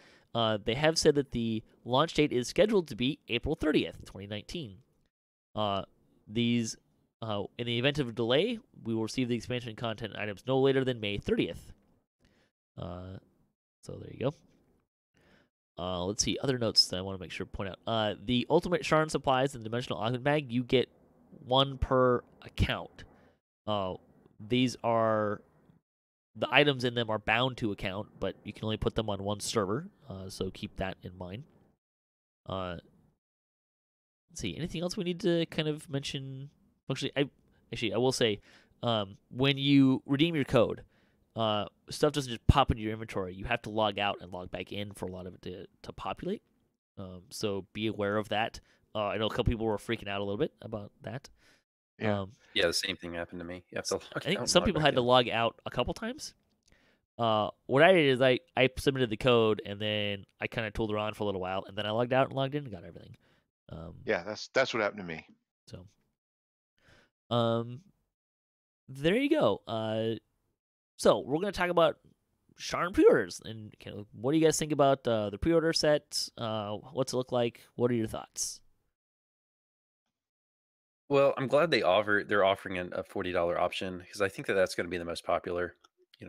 They have said that the launch date is scheduled to be April 30th, 2019. These, in the event of a delay, we will receive the expansion content items no later than May 30th. So there you go. Let's see, other notes that I want to make sure to point out. The Ultimate Sharn supplies and Dimensional Augment Bag, you get 1 per account. These are, the items in them are bound to account, but you can only put them on 1 server, so keep that in mind. Let's see, anything else we need to kind of mention? Actually, I will say, when you redeem your code, stuff doesn't just pop into your inventory. You have to log out and log back in for a lot of it to populate. So be aware of that. I know a couple people were freaking out a little bit about that. Yeah. Yeah, the same thing happened to me. You have to log I think out and some log people back had to in. log out a couple times. What I did is I submitted the code, and then I kind of tooled around for a little while, and then I logged out and logged in and got everything. Yeah, that's what happened to me. So, there you go. So we're going to talk about Sharn Pre-Orders, and kind of, what do you guys think about the pre-order set? What's it look like? What are your thoughts? Well, I'm glad they're offering a $40 option, because I think that that's going to be the most popular,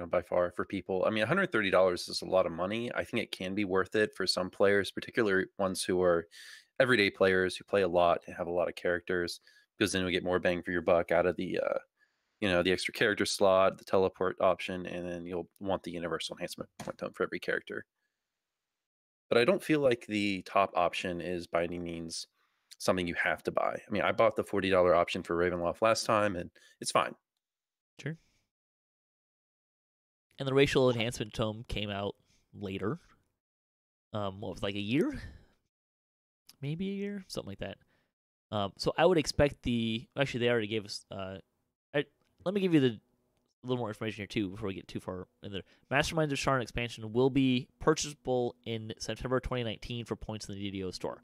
by far for people. I mean, $130 is a lot of money. I think it can be worth it for some players, particularly ones who are everyday players who play a lot and have a lot of characters, because then we get more bang for your buck out of the the extra character slot, the teleport option, and then you'll want the universal enhancement point tome for every character. But I don't feel like the top option is by any means something you have to buy. I mean, I bought the $40 option for Ravenloft last time, and it's fine. Sure. And the racial enhancement tome came out later. What was it, like a year? Maybe a year? Something like that. So I would expect actually they already gave us, let me give you a little more information here too before we get too far in there. Masterminds of Sharn expansion will be purchasable in September 2019 for points in the DDO store.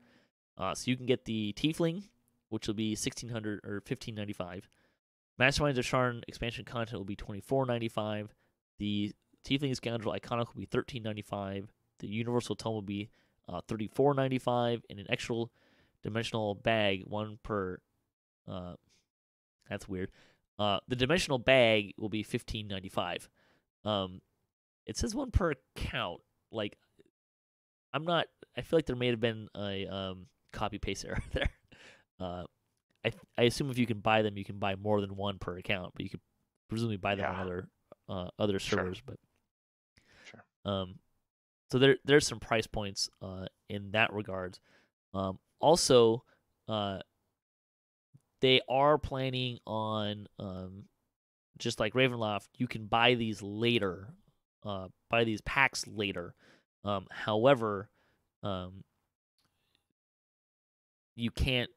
So you can get the Tiefling, which will be $1,600 or $1,595. Masterminds of Sharn expansion content will be $24.95. The Tiefling Scoundrel Iconic will be $13.95. The Universal Tome will be $34.95, and an extra dimensional bag, 1 per. That's weird. The dimensional bag will be $15.95. It says 1 per account. Like, I feel like there may have been a copy paste error there. I assume if you can buy them, you can buy more than 1 per account, but you could presumably buy them on other servers. Sure. But Sure. So there's some price points in that regard. Also, they are planning on, just like Ravenloft, you can buy these later, buy these packs later. However, you can't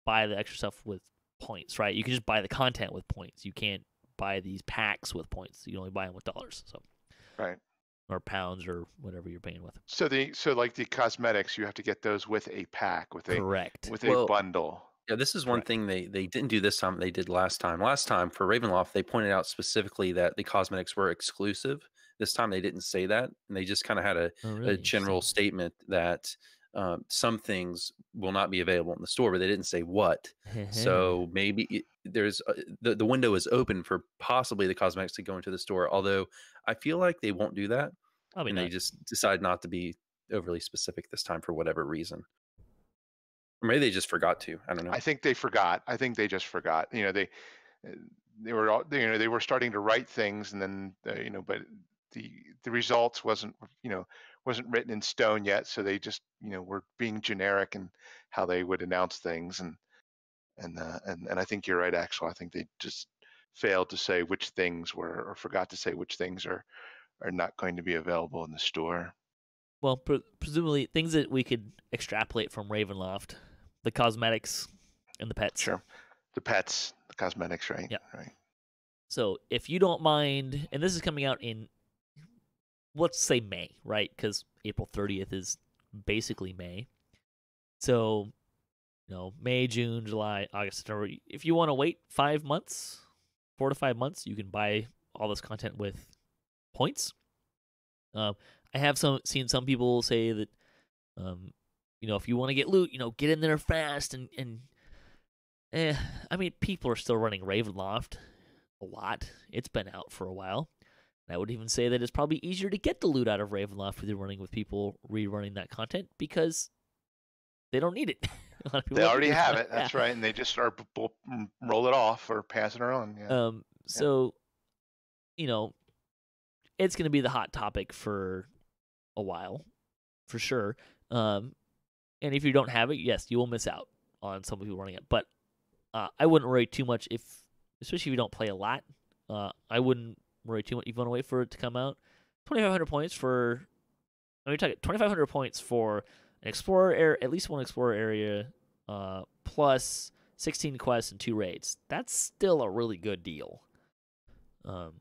buy the extra stuff with points, right? You can just buy the content with points. You can't buy these packs with points. You can only buy them with dollars, so Right. or pounds or whatever you're paying with. So like the cosmetics, you have to get those with a pack, with Correct. a bundle. Yeah, this is one thing they didn't do this time. They did last time. Last time for Ravenloft, they pointed out specifically that the cosmetics were exclusive. This time they didn't say that, and they just kind of had a general statement that some things will not be available in the store, but they didn't say what. So maybe there's the window is open for possibly the cosmetics to go into the store. Although I feel like they won't do that. Probably and not. they just decide not to be overly specific this time for whatever reason. Or maybe they just forgot to. I don't know. I think they forgot. I think they just forgot. Uh, they were all, they were starting to write things, and then but the results wasn't written in stone yet, so they just were being generic in how they would announce things, and I think you're right, Axel. I think they just failed to say which things were, or forgot to say which things are not going to be available in the store. Well, presumably things that we could extrapolate from Ravenloft, the cosmetics and the pets. Sure, the pets, the cosmetics, right? Yep. Right. So if you don't mind, and this is coming out in, let's say May, right? Because April 30th is basically May. So, May, June, July, August, September. If you want to wait 5 months, 4 to 5 months, you can buy all this content with points. I have seen some people say that, if you want to get loot, get in there fast I mean, people are still running Ravenloft a lot. It's been out for a while. And I would even say that it's probably easier to get the loot out of Ravenloft if you're running with people rerunning that content because they don't need it. A lot of people They don't already need have that. it. That's Yeah. right, and they just roll it off or pass it on. Yeah. So, it's going to be the hot topic for a while, for sure. And if you don't have it, yes, you will miss out on some people running it. But I wouldn't worry too much especially if you don't play a lot. I wouldn't worry too much if you want to wait for it to come out. 2,500 points for, I mean, 2,500 points for an explorer, at least one explorer area, plus 16 quests and 2 raids. That's still a really good deal. So.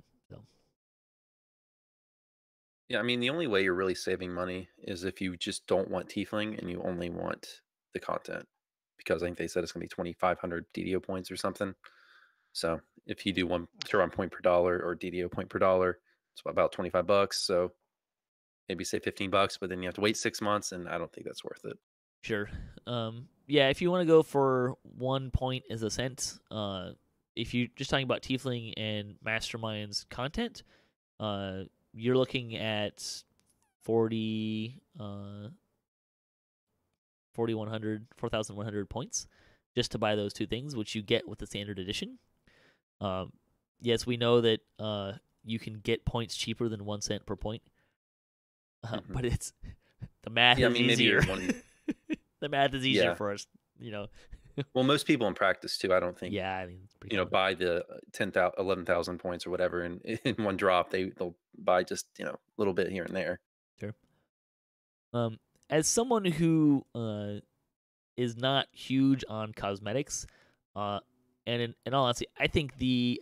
Yeah, I mean, the only way you're really saving money is if you just don't want Tiefling and you only want the content. Because I think they said it's going to be 2,500 DDO points or something. So if you do one Sharn point per dollar or DDO point per dollar, it's about $25. So maybe say $15, but then you have to wait 6 months, and I don't think that's worth it. Sure. Yeah, if you want to go for 1 point as a cent, if you're just talking about Tiefling and Masterminds content, you're looking at 4,100 points just to buy those 2 things, which you get with the standard edition. Yes, we know that you can get points cheaper than 1 cent per point, but it's the math is easier. The math is easier for us, Well, most people in practice too. I don't think. Yeah, I mean, buy the 10,000, 11,000 points or whatever in one drop. They'll buy just a little bit here and there. Sure. As someone who is not huge on cosmetics, and in all honesty, I think the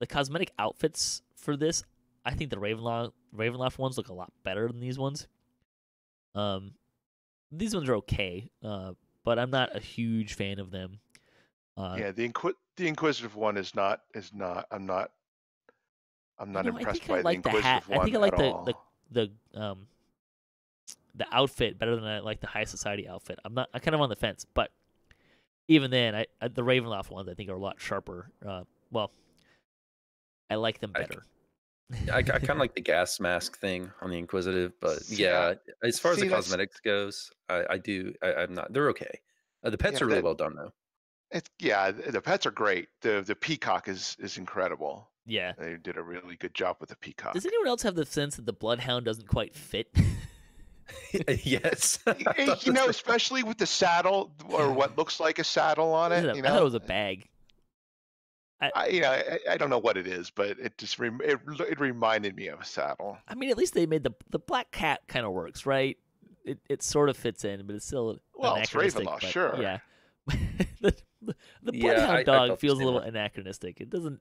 cosmetic outfits for this, I think the Ravenloft ones look a lot better than these ones. These ones are okay, but I'm not a huge fan of them. Yeah, the Inquisitive one is not. I'm not impressed by the Inquisitive one. I think I like at all. the outfit better than I like the High Society outfit. I'm kind of on the fence, but even then, the Ravenloft ones I think are a lot sharper. Well, I like them better. I kind of like the gas mask thing on the Inquisitive, but yeah, as far as the cosmetics goes, I'm not. They're okay. The pets are really well done though. The pets are great. The peacock is incredible. Yeah, they did a really good job with the peacock. Does anyone else have the sense that the Bloodhound doesn't quite fit? Yes. Especially with the saddle or what looks like a saddle on it. I thought it was a bag. I don't know what it is, but it just it reminded me of a saddle. I mean, at least they made the black cat kind of works, right? It sort of fits in, but it's still it's Ravenloft, sure. Yeah. the Bloodhound dog feels a little anachronistic. It doesn't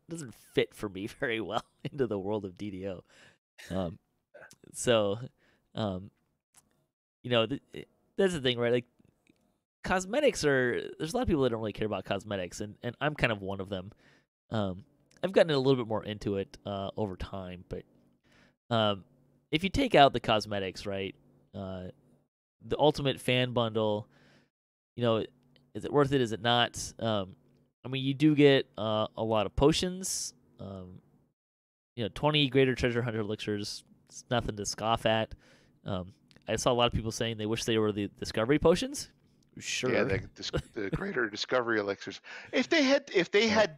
fit for me very well into the world of DDO. So, that's the thing, right? Like, cosmetics there's a lot of people that don't really care about cosmetics, and I'm kind of one of them. I've gotten a little bit more into it over time, but if you take out the cosmetics, right, the ultimate fan bundle, is it worth it? Is it not? I mean, you do get a lot of potions, 20 greater treasure hunter elixirs. It's nothing to scoff at. I saw a lot of people saying they wish they were the discovery potions. Sure. Yeah, the greater discovery elixirs. If they had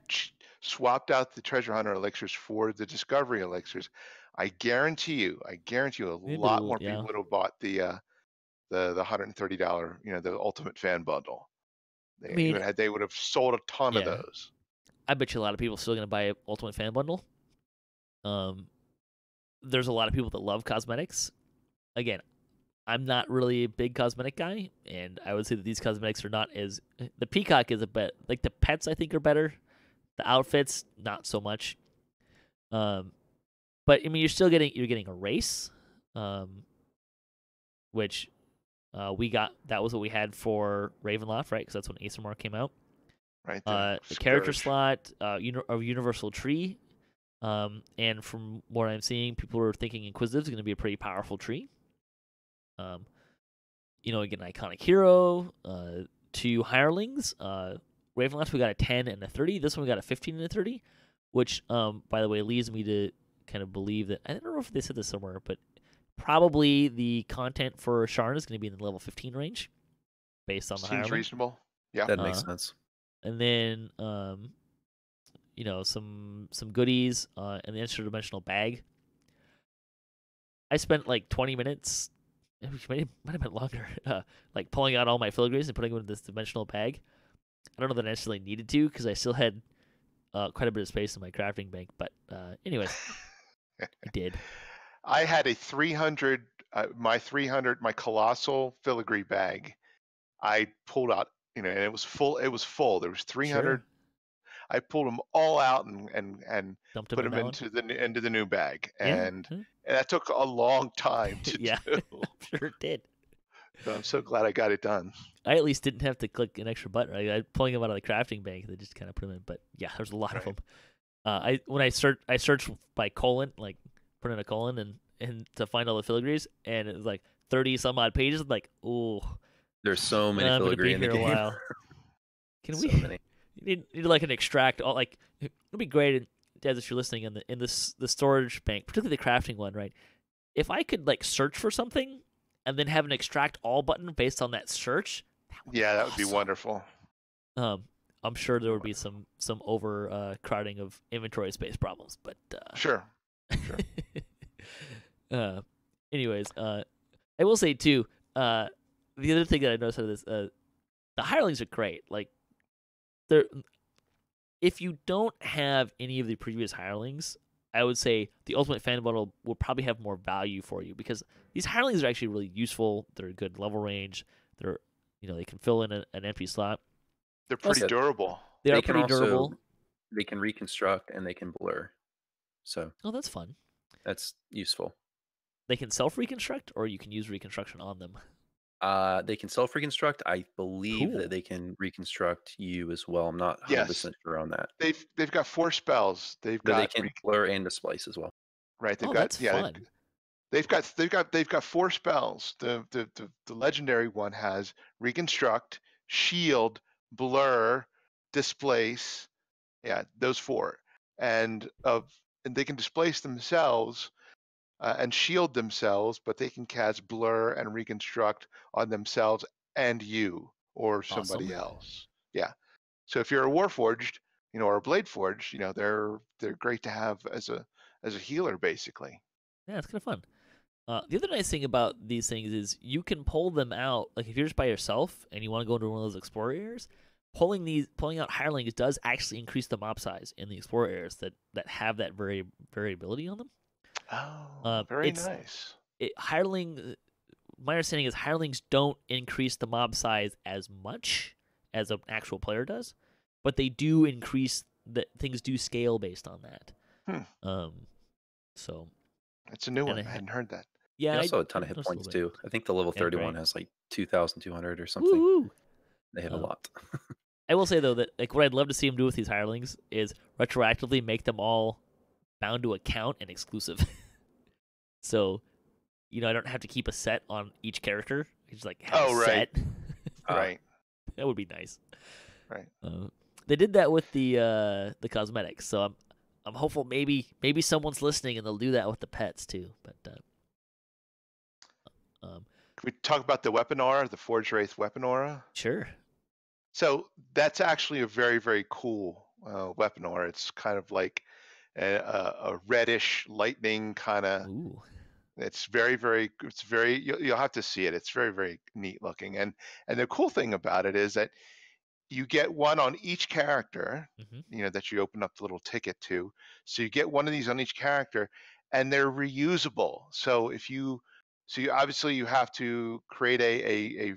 swapped out the treasure hunter elixirs for the discovery elixirs, I guarantee you, a lot more people would have bought the $130, the Ultimate Fan Bundle. They would have sold a ton of those. I bet you a lot of people are still going to buy an Ultimate Fan Bundle. There's a lot of people that love cosmetics. Again, I'm not really a big cosmetic guy, and I would say that these cosmetics are not as... The Peacock is a bit... Like, the pets, I think, are better. The outfits, not so much. But, I mean, you're getting a race, which we got... That was what we had for Ravenloft, right? Because that's when Aethermar came out. Right. The character slot, a universal tree, and from what I'm seeing, people are thinking Inquisitive is going to be a pretty powerful tree. Again, iconic hero, 2 hirelings. Ravenloft, we got a 10 and a 30. This one we got a 15 and a 30, which, by the way, leads me to kind of believe that, I don't know if they said this somewhere, but probably the content for Sharn is going to be in the level 15 range, based on the hireling. Seems reasonable. Yeah, that makes sense. And then, some goodies, and the interdimensional bag. I spent like 20 minutes. It might have been longer, like pulling out all my filigrees and putting them in this dimensional bag. I don't know that I necessarily needed to because I still had quite a bit of space in my crafting bank. But anyways, I did. I had a 300, my colossal filigree bag. I pulled out, and it was full. There was 300. Sure. I pulled them all out and put them into the new bag, and that took a long time to do. I'm sure it did. So I'm so glad I got it done. I at least didn't have to click an extra button. Right? I pulling them out of the crafting bank. They just kind of put them in. But yeah, there's a lot of them. I searched by colon, like put in a colon and to find all the filigrees, and it was like 30 some odd pages. I'm like, oh, there's so many filigree in the game. A while. Can so we? Many. You need like an extract. Like it'd be great, Dad, if you're listening in the storage bank, particularly the crafting one, right? If I could like search for something and then have an extract all button based on that search. That would be wonderful. I'm sure there would be some crowding of inventory space problems, but sure. Anyways, I will say too. The other thing that I noticed out of this, the hirelings are great. Like, if you don't have any of the previous hirelings, I would say the Ultimate Fan Bundle will probably have more value for you because these hirelings are actually really useful. They're a good level range. They're, they can fill in an empty slot. They're pretty durable. They are pretty durable. They can reconstruct and they can blur. So. Oh, that's fun. That's useful. They can self-reconstruct, or you can use reconstruction on them. They can self-reconstruct. I believe that they can reconstruct you as well. I'm not 100% sure on that. They've got 4 spells. They can blur and displace as well. Right. That's fun. They've got 4 spells. The legendary one has reconstruct, shield, blur, displace. Yeah, those 4. And they can displace themselves. And shield themselves, but they can cast blur and reconstruct on themselves and you or somebody else. Yeah. So if you're a Warforged, or a Bladeforged, they're great to have as a healer, basically. Yeah, it's kind of fun. The other nice thing about these things is you can pull them out. Like if you're just by yourself and you want to go into one of those explorer areas, pulling out hirelings does actually increase the mob size in the explorer areas that have that variability on them. Oh, very nice. My understanding is hirelings don't increase the mob size as much as an actual player does, but they do increase things do scale based on that. So it's a new one. I hadn't heard that. Yeah, also a ton of hit points too. I think the level 31 has like 2,200 or something. Woo-hoo. They hit a lot. I will say though that like what I'd love to see them do with these hirelings is retroactively make them all bound to account and exclusive. So, I don't have to keep a set on each character. I just have a set. Right. That would be nice. Right. They did that with the cosmetics. So I'm hopeful maybe someone's listening and they'll do that with the pets too. But Can we talk about the weapon aura, the Forge Wraith weapon aura? sure. So that's actually a very, very cool weapon aura. It's kind of like a reddish lightning kind of. Ooh. It's very, very. It's very. You'll have to see it. It's very, very neat looking. And the cool thing about it is that you get one on each character. Mm-hmm. That you open up the little ticket to. So you get one of these on each character, and they're reusable. So obviously you have to create a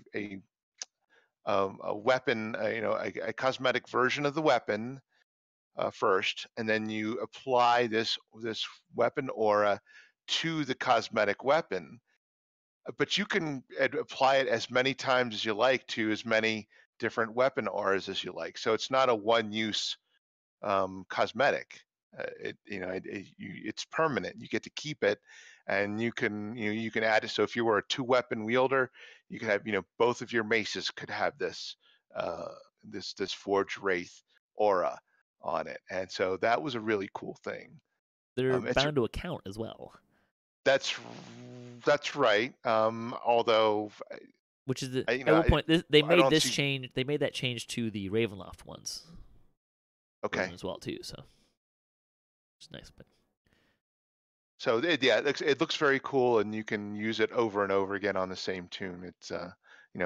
weapon, a cosmetic version of the weapon first, and then you apply this weapon aura to the cosmetic weapon. But you can apply it as many times as you like to as many different weapon auras as you like. So it's not a one-use cosmetic. It's permanent. You get to keep it, and you can add it. So if you were a 2-weapon wielder, you could have both of your maces could have this this Forge Wraith aura on it, and so that was a really cool thing. They're bound to account as well. That's right. Although, which is I will point they made this change. They made that change to the Ravenloft ones. Okay. As well too, so it's nice. But so it looks very cool, and you can use it over and over again on the same tune. It's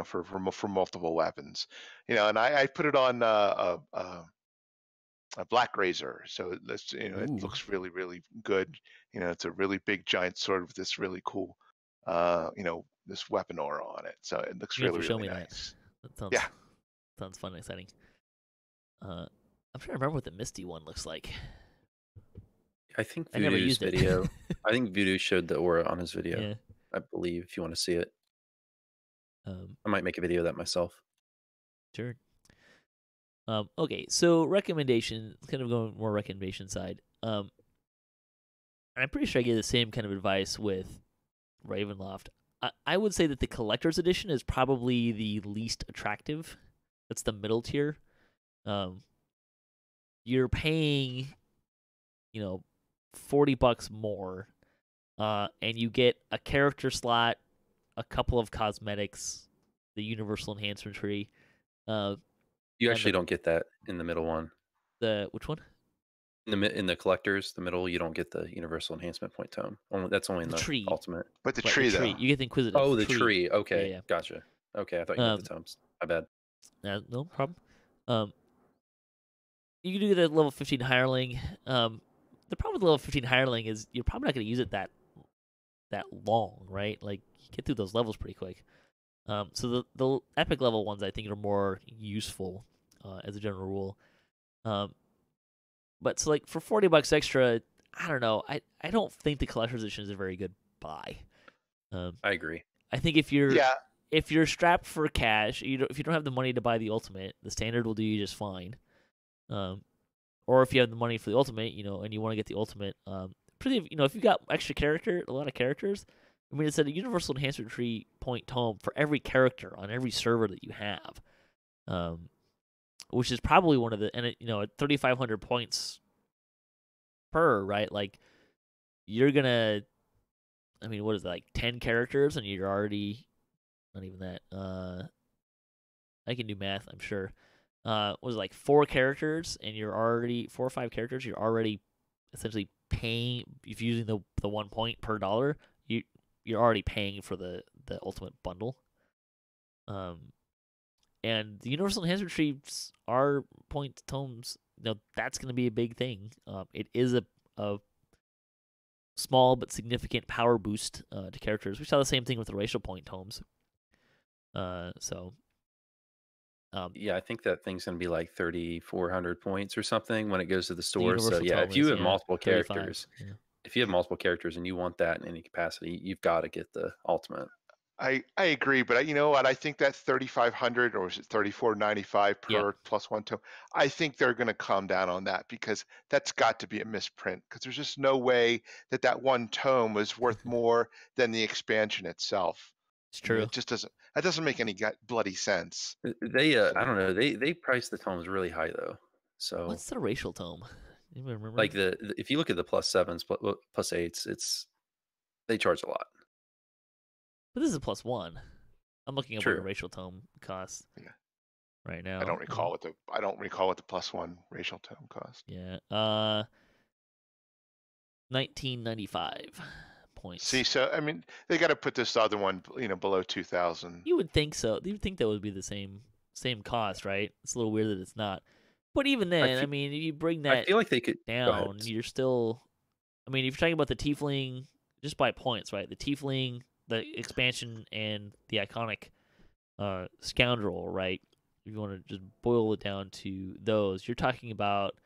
for multiple weapons, and I put it on a Black Razor, so it looks really, really good. It's a really big giant sword with this really cool this weapon aura on it, so it looks really, really nice. That sounds fun and exciting. I'm trying to remember what the Misty one looks like. I think Voodoo's video. I think Voodoo showed the aura on his video. Yeah. I believe, if you want to see it. I might make a video of that myself. Sure. Okay, so recommendation, kind of going more recommendation side. I'm pretty sure I gave the same kind of advice with Ravenloft. I would say that the collector's edition is probably the least attractive. That's the middle tier. You're paying, $40 more, and you get a character slot, a couple of cosmetics, the universal enhancement tree. You actually don't get that in the middle one. Which one? In the collectors, the middle, you don't get the universal enhancement point tome. That's only in the tree. ultimate. But the tree, though. You get the Inquisitive. Oh, the tree. Okay, yeah. Gotcha. Okay, I thought you got the tomes. My bad. No problem. You can do the level 15 hireling. The problem with the level 15 hireling is you're probably not going to use it that long, right? Like, you get through those levels pretty quick. So the epic level ones, I think, are more useful as a general rule. But so, like, for $40 extra, I don't know. I don't think the collector's edition is a very good buy. I agree. I think if you're strapped for cash, if you don't have the money to buy the ultimate, the standard will do you just fine. Or if you have the money for the ultimate, and you want to get the ultimate, if you got a lot of characters, I mean, it's a universal enhancement tree point tome for every character on every server that you have, which is probably one of the, and at 3,500 points per, right? Like, you're gonna, I mean, what is it, like 10 characters, and you're already, not even that. I can do math, I'm sure. Was it like 4 characters, and you're already 4 or 5 characters. You're already essentially paying, if you're using the 1 point per dollar. You're already paying for the ultimate bundle. And the universal enhancement trees are point tomes. That's going to be a big thing. It is a small but significant power boost to characters. We saw the same thing with the racial point tomes. Yeah, I think that thing's going to be like 3,400 points or something when it goes to the store. So yeah, if you have multiple characters, if you have multiple characters and you want that in any capacity, you've got to get the ultimate. I agree, but you know what? I think that 3,500, or is it 3,495 per plus 1 tome? I think they're going to calm down on that, because that's got to be a misprint, because there's just no way that 1 tome was worth more than the expansion itself. It's true. It just doesn't. That doesn't make any bloody sense. They I don't know. They price the tomes really high though. So what's the racial tome? Anybody remember? Like if you look at the +7s, +8s, they charge a lot. But this is a +1. I'm looking up what a True. racial tome costs Yeah. right now. I don't recall what the +1 racial tome cost. Yeah. 1995 points. See, so I mean, they got to put this other one, below 2,000. You would think so. You would think that would be the same cost, right? It's a little weird that it's not. But even then, I mean, if you bring that I feel like they could down, you're still. I mean, if you're talking about the Tiefling, just by points, right? The Tiefling, the expansion, and the iconic Scoundrel, right? If you want to just boil it down to those, you're talking about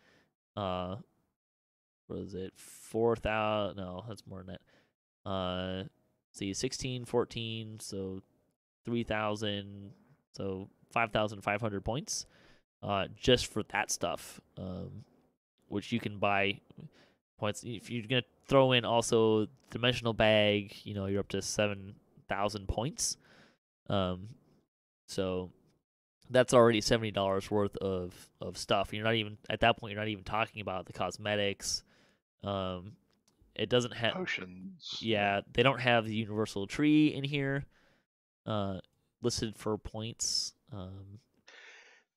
what is it? 4,000? No, that's more than that. See, 16, 14, so 3,000, so 5,500 points, just for that stuff, which you can buy points. If you're gonna throw in also dimensional bag, you're up to 7,000 points. So that's already $70 worth of stuff. You're not even at that point. You're not even talking about the cosmetics. It doesn't have Potions. Yeah, they don't have the universal tree in here, listed for points.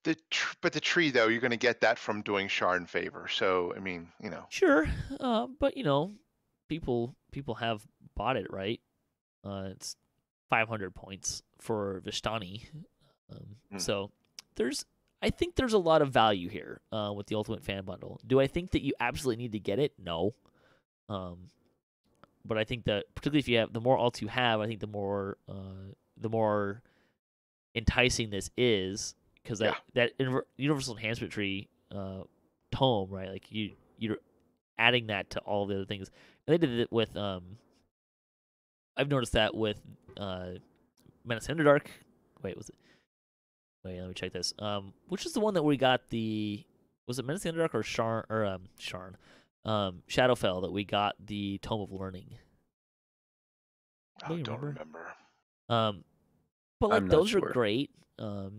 But the tree, though, you're going to get that from doing Sharn favor. So I mean, Sure, but people have bought it, right? It's 500 points for Vistani. So I think there's a lot of value here with the Ultimate Fan Bundle. Do I think that you absolutely need to get it? No. But I think that particularly if you have the more alts you have, I think the more enticing this is, because that universal enhancement tree tome, right? Like you're adding that to all the other things. And they did it with I've noticed that with Menace in the Dark. Wait, let me check this. Which is the one that we got was it Menace in the Dark or Sharn Shadowfell that we got the Tome of Learning? I don't remember. But like those are great. I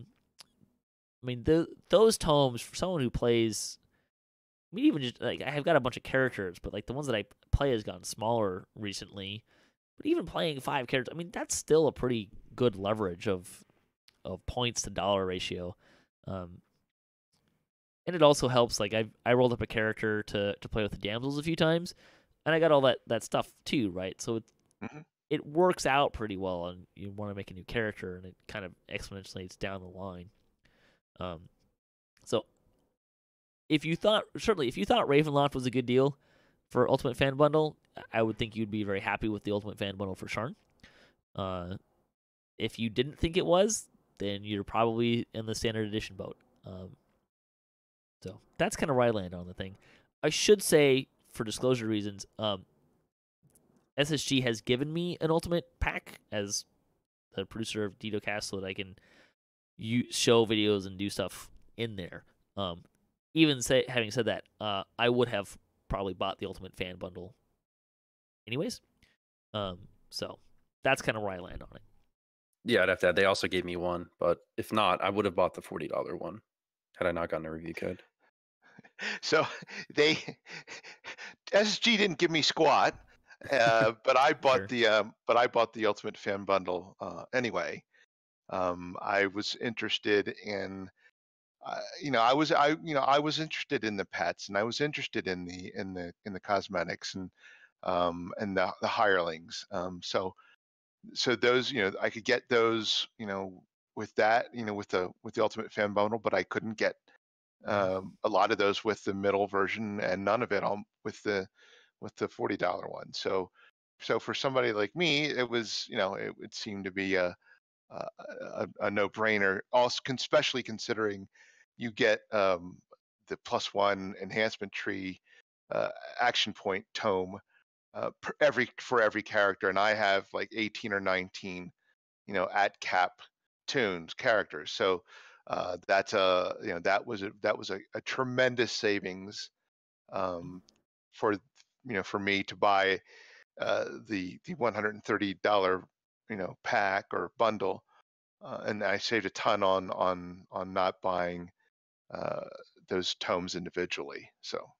mean, those tomes for someone who plays. I mean, even just like I've got a bunch of characters, but like the ones that I play has gotten smaller recently. But even playing 5 characters, I mean, that's still a pretty good leverage of points to dollar ratio. And it also helps. Like I rolled up a character to play with the damsels a few times, and I got all that stuff too, right? So it works out pretty well, and you want to make a new character, and it kind of exponentiates down the line. So if you thought Ravenloft was a good deal for Ultimate Fan Bundle, I would think you'd be very happy with the Ultimate Fan Bundle for Sharn. If you didn't think it was, then you're probably in the standard edition boat. So that's kind of where I land on the thing. I should say, for disclosure reasons, SSG has given me an Ultimate pack as the producer of DDOCast so that I can show videos and do stuff in there. Having said that, I would have probably bought the Ultimate Fan Bundle anyways. So that's kind of where I land on it. Yeah, I'd have to add, they also gave me one, but if not, I would have bought the $40 one had I not gotten a review code. So SSG didn't give me squat, but I bought the Ultimate Fan Bundle anyway. I was interested in, I was interested in the pets, and I was interested in the cosmetics and the hirelings. So those, I could get those, with that, with the Ultimate Fan Bundle, but I couldn't get a lot of those with the middle version, and none of it with the $40 one. So for somebody like me, it was, it would seem to be a no-brainer. Also, especially considering you get the +1 enhancement tree action point tome for every character, and I have like 18 or 19, at cap tunes characters. So that was a tremendous savings for me to buy the $130 pack or bundle, and I saved a ton on not buying those tomes individually. So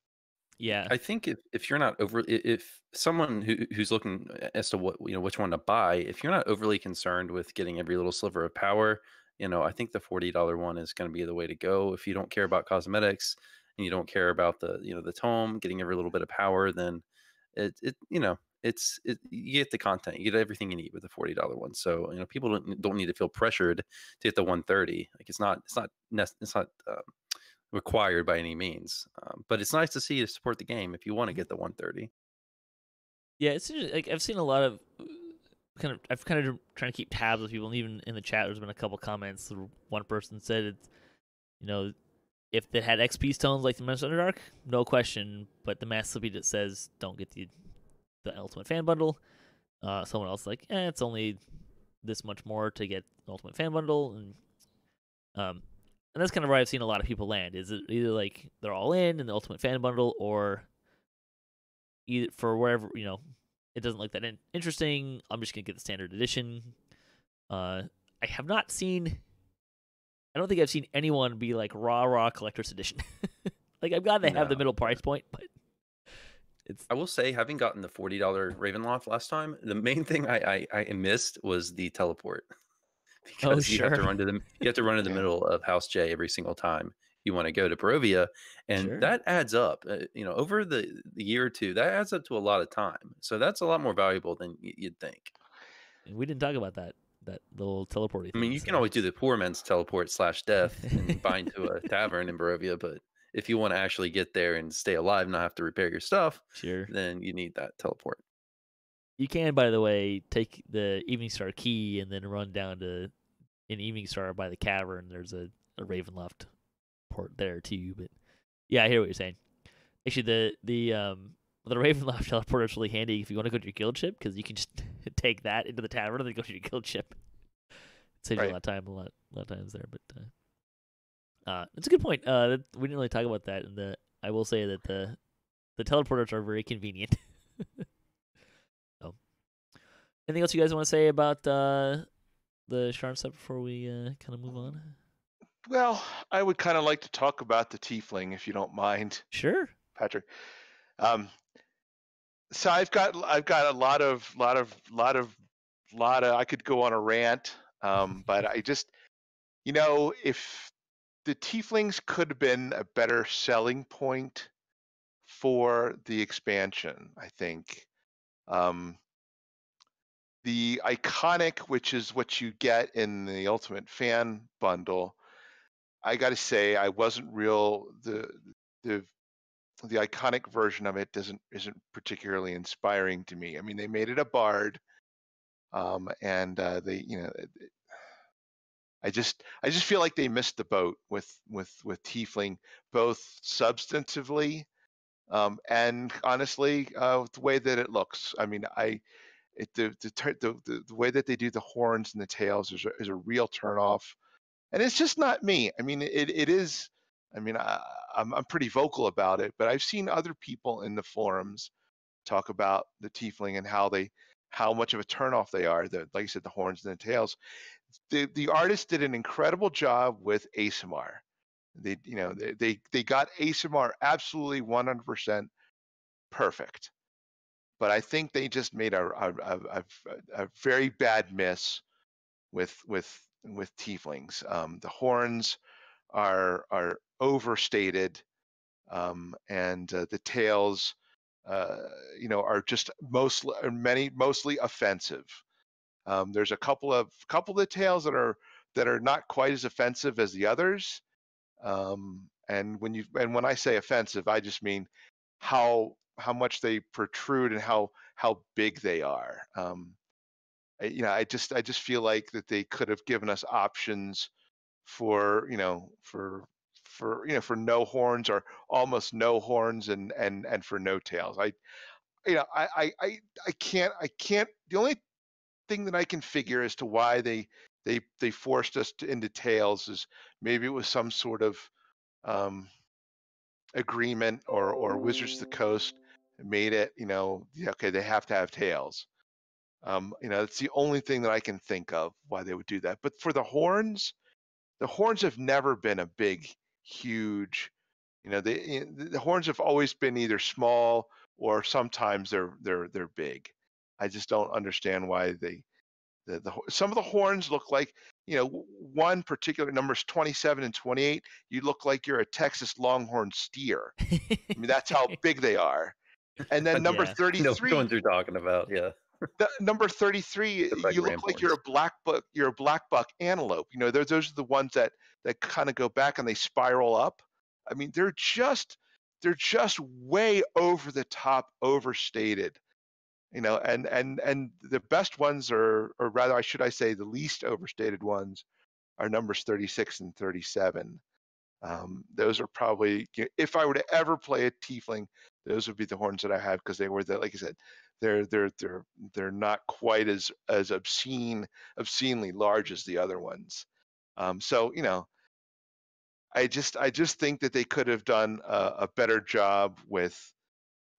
Yeah. I think if you're not if someone who's looking as to what which one to buy, if you're not overly concerned with getting every little sliver of power, I think the $40 one is going to be the way to go. If you don't care about cosmetics and you don't care about the tome, getting every little bit of power, then you get the content, you get everything you need with the $40 one. So people don't need to feel pressured to get the 130. Like it's not required by any means. But it's nice to see you support the game if you want to get the 130. Yeah, it's like I've seen a lot of I've kind of trying to keep tabs with people, and even in the chat, there's been a couple comments. One person said it's if it had XP stones like the Men's Underdark, no question. But the Mass Slippy that says don't get the Ultimate Fan Bundle. Someone else like, it's only this much more to get the Ultimate Fan Bundle, and that's kind of where I've seen a lot of people land. Is it either like they're all in the Ultimate Fan Bundle, or either for wherever it doesn't look that interesting, I'm just gonna get the standard edition. I have not seen. I don't think I've seen anyone be like raw collector's edition. Like I'm glad they have the middle price point, but I will say, having gotten the $40 Ravenloft last time, the main thing I missed was the teleport. Because you have to run to the middle of House J every single time you want to go to Barovia, and that adds up. Over the year or two, that adds up to a lot of time. So that's a lot more valuable than you'd think. And we didn't talk about that little teleporting thing. I mean, you can always do the poor man's teleport /death and bind to a tavern in Barovia, but if you want to actually get there and stay alive and not have to repair your stuff, then you need that teleport. You can, by the way, take the Evening Star key and then run down to an Evening Star by the cavern. There's a Ravenloft port there too. But yeah, I hear what you're saying. Actually, the Ravenloft teleporter is really handy if you want to go to your guild ship, because you can just take that into the tavern and then go to your guild ship. It saves you a lot of time, a lot of times there. But it's a good point. We didn't really talk about that, and I will say that the teleporters are very convenient. So, anything else you guys want to say about the Sharn stuff before we kind of move on? Well, I would kind of like to talk about the tiefling, if you don't mind. Sure, Patrick. So I've got a lot of I could go on a rant, but I just if the tieflings could have been a better selling point for the expansion, I think. The iconic, which is what you get in the Ultimate Fan Bundle, I got to say I wasn't real the iconic version of it isn't particularly inspiring to me. I mean, they made it a bard, and they I just feel like they missed the boat with tiefling, both substantively and honestly the way that it looks. I mean, the way that they do the horns and the tails is a real turnoff, and it's just not me. I mean, it is. I mean, I'm pretty vocal about it, but I've seen other people in the forums talk about the tiefling and how much of a turnoff they are. Like you said, the horns and the tails. The artist did an incredible job with ASMR. They got ASMR absolutely 100% perfect, but I think they just made a very bad miss with tieflings. The horns are overstated, and the tails, are just mostly offensive. There's a couple of the tails that are not quite as offensive as the others. And when I say offensive, I just mean how much they protrude and how big they are. I just feel like that they could have given us options for no horns or almost no horns and for no tails. I can't. The only thing that I can figure as to why they forced us into tails is maybe it was some sort of agreement or Wizards of the Coast made it. Okay, they have to have tails. It's the only thing that I can think of why they would do that. But for the horns have never been a big, huge The horns have always been either small or sometimes they're big. I just don't understand why some of the horns look like, one particular numbers 27 and 28. You look like you're a Texas Longhorn steer. I mean, that's how big they are. And then number Yeah. I know which 33, ones you're talking about. Yeah. number 33, Look like you look ram like you're horns. a black buck antelope. Those are the ones that kind of go back and they spiral up. I mean, they're just way over the top, overstated. And the best ones or rather, I say, the least overstated ones are numbers 36 and 37. Those are probably, if I were to ever play a tiefling, those would be the horns that I have, because they were like I said, they're not quite as obscenely large as the other ones. So I just think that they could have done a better job with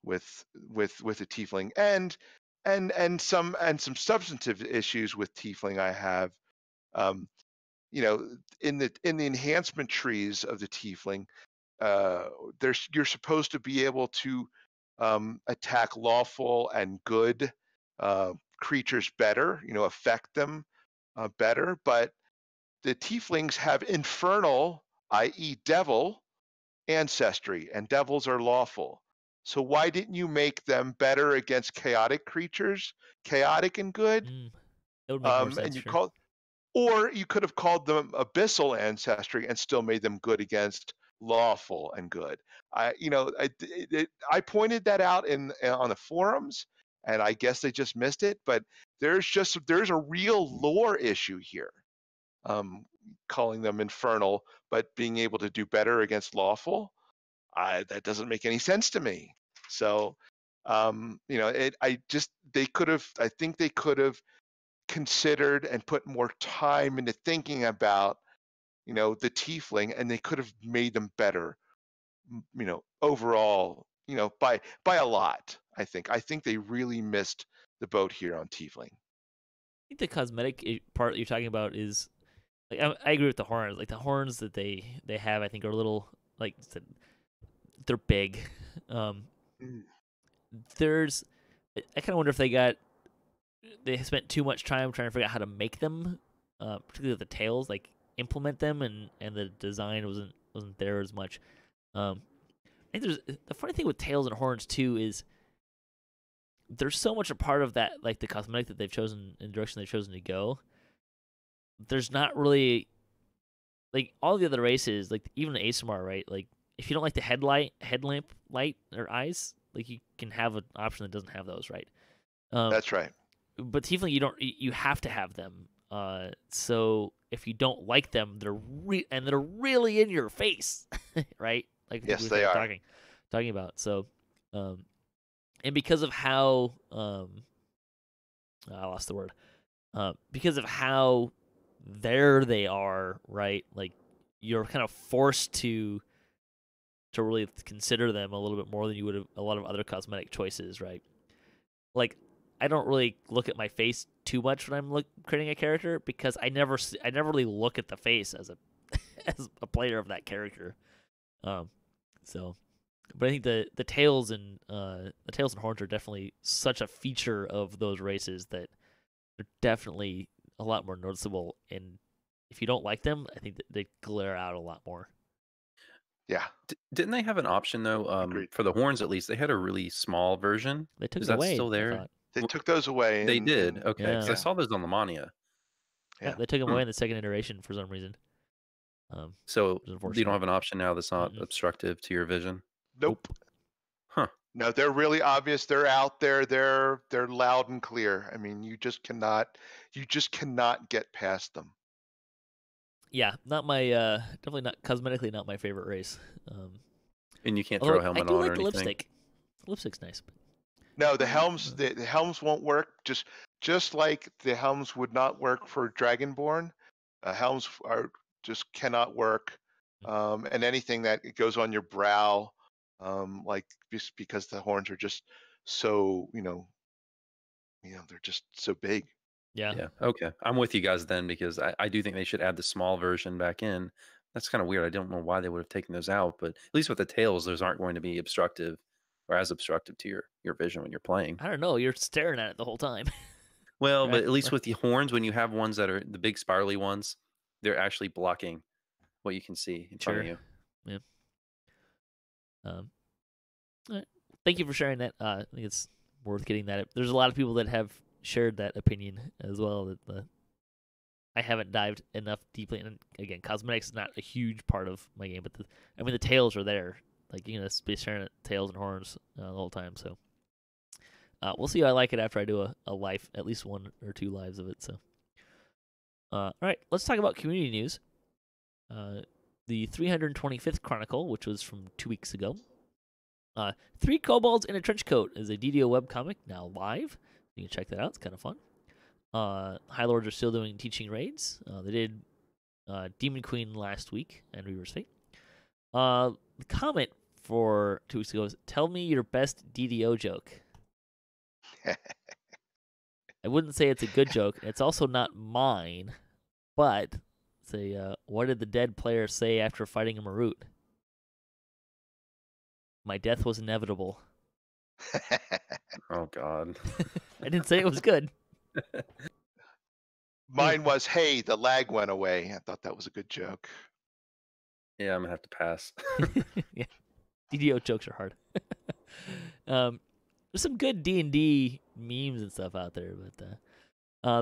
the tiefling, and some substantive issues with tiefling I have. Um, in the enhancement trees of the tiefling, you're supposed to be able to attack lawful and good creatures better, affect them better. But the tieflings have infernal, i.e., devil, ancestry, and devils are lawful. So why didn't you make them better against chaotic creatures, chaotic and good? That would make more And sense, you sure. or you could have called them abyssal ancestry and still made them good against lawful and good. I pointed that out on the forums, and I guess they just missed it. But there's a real lore issue here. Calling them infernal, but being able to do better against lawful, that doesn't make any sense to me. So, I think they could have considered and put more time into thinking about, the tiefling, and they could have made them better, overall, by a lot. I think they really missed the boat here on tiefling. I think the cosmetic part that you're talking about is like I agree with the horns. Like the horns that they have, I think are a little like they're big. Um, Mm. I kind of wonder if they spent too much time trying to figure out how to make them, particularly the tails, like implement them, and the design wasn't there as much. I think the funny thing with tails and horns too is there's so much a part of that, like the cosmetic that they've chosen and the direction they've chosen to go. There's not really like all the other races, like even the ASMR, right? Like if you don't like the headlamp light or eyes, like you can have an option that doesn't have those, right? That's right. But tiefling, you have to have them. So if you don't like them, they're really in your face, right? Like Yes, we they were are. talking about. So, and because of how I lost the word. Because of how there they are, right? Like you're kind of forced to really consider them a little bit more than you would have a lot of other cosmetic choices, right? Like I don't really look at my face too much when I'm creating a character, because I never really look at the face as a as a player of that character. So, but I think the tails and horns are definitely such a feature of those races that they're definitely a lot more noticeable. And if you don't like them, I think that they glare out a lot more. Yeah, Didn't they have an option though? agreed. For the horns, at least, they had a really small version. They took Is it that away, still I there? thought. They W- took those away. They did. Okay, because I Yeah. saw those on the Mania. Yeah, Yeah. they took them away in the second iteration for some reason. So Which is you unfortunate. don't have an option now that's not Mm-mm. obstructive to your vision. Nope. Huh. No, they're really obvious. They're out there. They're loud and clear. I mean, you just cannot get past them. Yeah, not my definitely not cosmetically not my favorite race. And you can't Although throw a I helmet do on like or the anything. lipstick. The lipstick's nice. No, the helms won't work. Just like the helms would not work for Dragonborn, helms just cannot work. And anything that goes on your brow, like just because the horns are just so they're just so big. Yeah. Yeah. Okay. I'm with you guys then, because I do think they should add the small version back in. That's kind of weird. I don't know why they would have taken those out, but at least with the tails, those aren't going to be obstructive or as obstructive to your vision when you're playing. I don't know. You're staring at it the whole time. Well, but Right. at least with the horns, when you have ones that are the big spirally ones, they're actually blocking what you can see in front of Sure. you. Yeah. All right. Thank you for sharing that. I think it's worth getting that. There's a lot of people that have shared that opinion as well. That I haven't dived enough deeply. And again, cosmetics is not a huge part of my game, but the tails are there. Like, be sharing tails and horns the whole time. So we'll see how I like it after I do a live, at least 1 or 2 lives of it. So, all right, let's talk about community news. The 325th Chronicle, which was from 2 weeks ago. 3 Kobolds in a Trench Coat is a DDO webcomic now live. You can check that out. It's kind of fun. High Lords are still doing teaching raids. They did Demon Queen last week and Reaver's Fate. The comment for 2 weeks ago is, tell me your best DDO joke. I wouldn't say it's a good joke. It's also not mine, but say, what did the dead player say after fighting a Marut? My death was inevitable. Oh God. I didn't say it was good. Mine was, hey, the lag went away. I thought that was a good joke. Yeah, I'm gonna have to pass. Yeah, DDO jokes are hard. There's some good D&D memes and stuff out there, but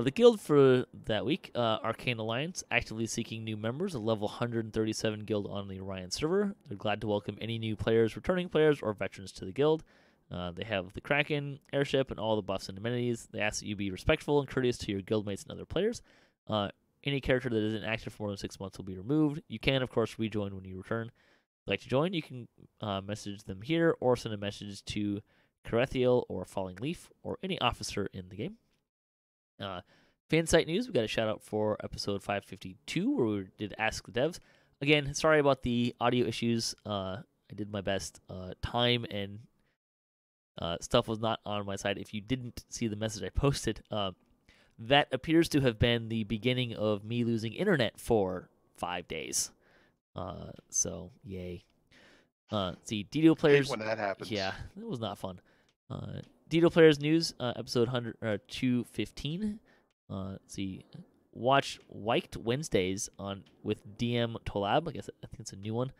the guild for that week, Arcane Alliance, actively seeking new members, a level 137 guild on the Orion server. They're glad to welcome any new players, returning players, or veterans to the guild. They have the Kraken, airship, and all the buffs and amenities. They ask that you be respectful and courteous to your guildmates and other players. Any character that isn't active for more than 6 months will be removed. You can, of course, rejoin when you return. If you'd like to join, you can message them here or send a message to Carethiel or Falling Leaf or any officer in the game. Fan site news, we got a shout out for episode 552 where we did Ask the Devs. Again, sorry about the audio issues. I did my best. Time and stuff was not on my side. If you didn't see the message I posted, that appears to have been the beginning of me losing internet for 5 days. So, yay. See, DDO players. Hate when that happens. Yeah, it was not fun. DDO players news, episode 215. See, watch Wiked Wednesdays with DM Tolab. I think it's a new one.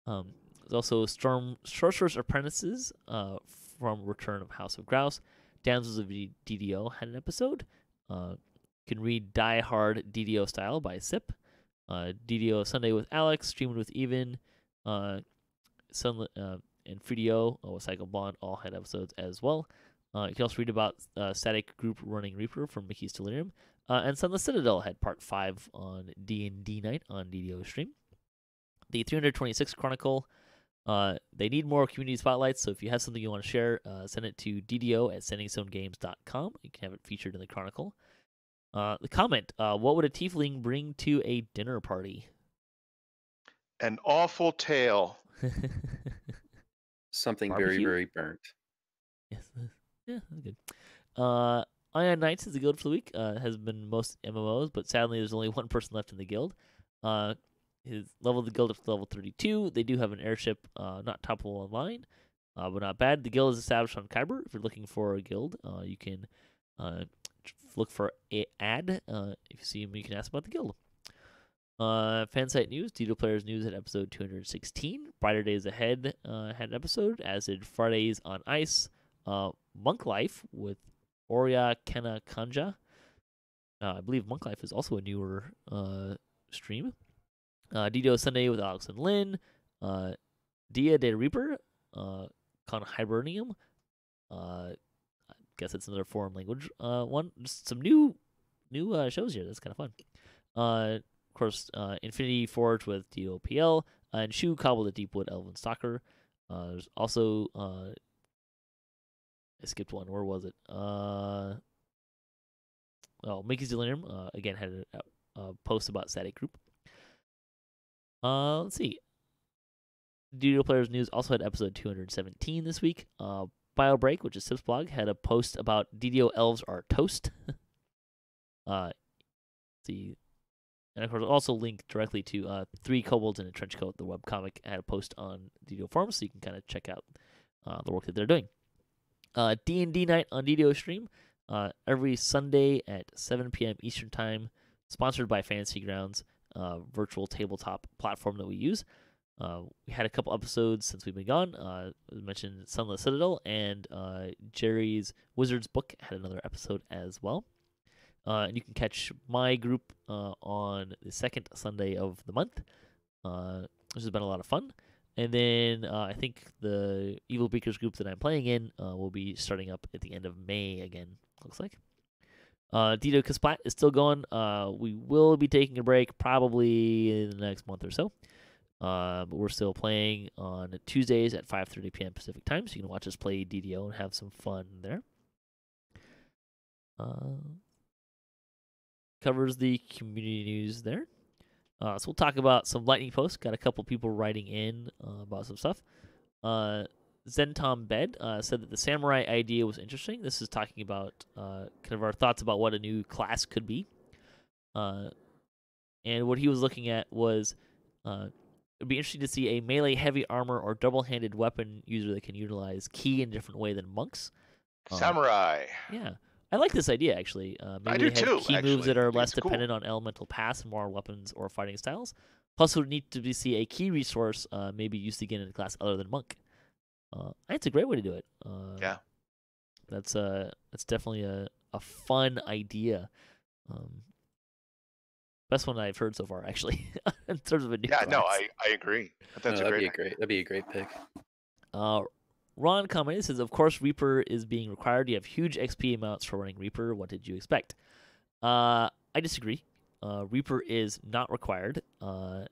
There's also Sorcerer's Apprentices from Return of House of Grouse. Damsels of DDO had an episode. You can read Die Hard DDO Style by Sip. DDO Sunday with Alex, Streaming with Even, Sunlit, and Fridio with Cycle Blonde all had episodes as well. You can also read about Static Group running Reaper from Mickey's Delirium. And Sunless Citadel had part 5 on D&D night on DDO stream. The 326 Chronicle, they need more community spotlights, so if you have something you want to share, send it to ddo@sendingstonegames.com. You can have it featured in the Chronicle. The comment, what would a tiefling bring to a dinner party? An awful tale. Something Barbecue? very, very burnt. Yes, yeah, that's good. Ion Knights is the guild for the week. Has been most MMOs, but sadly there's only one person left in the guild. His level of the guild up to level 32. They do have an airship, not top online, but not bad. The guild is established on Kyber. If you're looking for a guild, you can look for an ad. If you see him, you can ask about the guild. Fansite news, DDO Players News at episode 216. Brighter Days Ahead had an episode, as did Fridays on Ice. Monk Life with Oria Kena Kanja. I believe Monk Life is also a newer stream. DDO Sunday with Alex and Lynn. Dia de Reaper. Con Hibernium. I guess it's another foreign language one. Just some new shows here. That's kind of fun. Of course, Infinity Forge with DOPL. And Shu Cobble the Deepwood Elven Stalker. There's also... I skipped one. Where was it? Mickey's Delirium, again, had a post about Static Group. Let's see. DDO Players News also had episode 217 this week. BioBreak, which is Sip's blog, had a post about DDO Elves are toast. See, And of course, I'll also link directly to 3 Kobolds in a Trench Coat, the webcomic. I had a post on DDO forums, so you can kind of check out the work that they're doing. D&D night on DDO stream every Sunday at 7 p.m. Eastern Time, sponsored by Fantasy Grounds, virtual tabletop platform that we use. We had a couple episodes since we've been gone. As mentioned, Sunless Citadel, and Jerry's Wizard's Book had another episode as well. And you can catch my group on the second Sunday of the month, which has been a lot of fun. And then I think the Evil Beakers group that I'm playing in will be starting up at the end of May again, looks like. DDOCast is still going. We will be taking a break probably in the next month or so. But we're still playing on Tuesdays at 5:30 p.m. Pacific time, so you can watch us play DDO and have some fun there. Covers the community news there. So we'll talk about some lightning posts. Got a couple people writing in about some stuff. Zentom Bed said that the samurai idea was interesting. This is talking about kind of our thoughts about what a new class could be. And what he was looking at was it'd be interesting to see a melee heavy armor or double-handed weapon user that can utilize ki in a different way than monks. Samurai. Yeah. I like this idea, actually. Maybe I do they have too, key moves that actually. I are think less it's cool. dependent on elemental paths and more weapons or fighting styles. Plus, we would need to see a key resource maybe used again in a class other than monk. It's a great way to do it. Yeah. That's definitely a fun idea. Best one I've heard so far, actually, in terms of a new class. No, I agree. That's a great idea. That'd be a great pick. Ron commented, says, of course, Reaper is being required. You have huge XP amounts for running Reaper. What did you expect? I disagree. Reaper is not required. And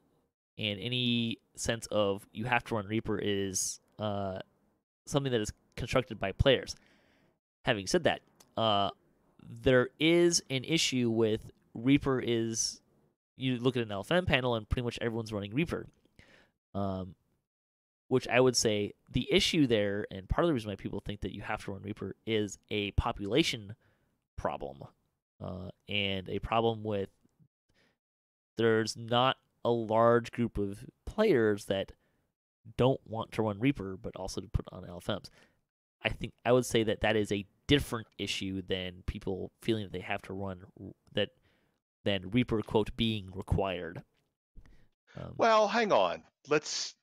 any sense of you have to run Reaper is something that is constructed by players. Having said that, there is an issue with Reaper is, you look at an LFM panel and pretty much everyone's running Reaper. Which I would say the issue there, and part of the reason why people think that you have to run Reaper, is a population problem. And a problem with there's not a large group of players that don't want to run Reaper, but also to put on LFMs. I would say that is a different issue than people feeling that they have to run than Reaper, quote, being required. Well, hang on. Let's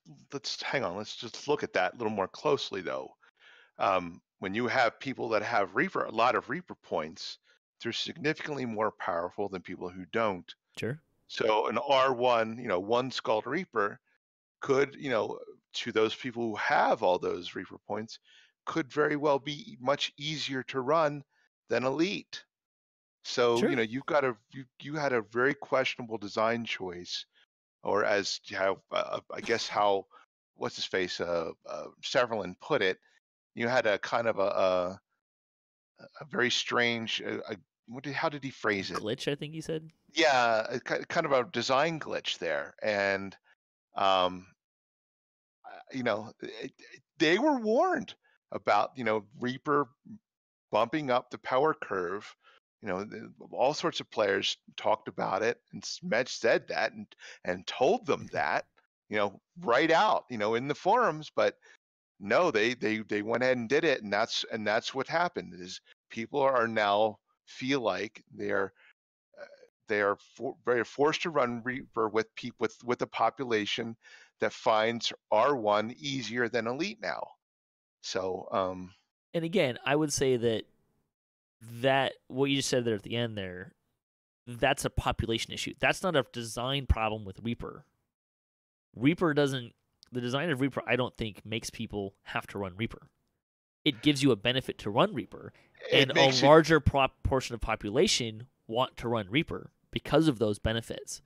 hang on. Let's just look at that a little more closely, though. When you have people that have a lot of Reaper points, they're significantly more powerful than people who don't. Sure. So an R1, one Skull Reaper could, to those people who have all those Reaper points, could very well be much easier to run than Elite. So, Sure. you had a very questionable design choice. Or as I guess how what's his face Severlin put it, you had a kind of a very strange how did he phrase it? Glitch, I think he said. Yeah, kind of a design glitch there, and they were warned about Reaper bumping up the power curve. All sorts of players talked about it, and Smedge said that and told them that, right out, in the forums. But no, they went ahead and did it, and that's what happened. Is people are now feel like they are very forced to run Reaper with a population that finds R1 easier than Elite now. So and again, I would say that what you just said there at the end there, that's a population issue. That's not a design problem with Reaper. The design of Reaper, I don't think, makes people have to run Reaper. It gives you a benefit to run Reaper, and a larger portion of population want to run Reaper because of those benefits,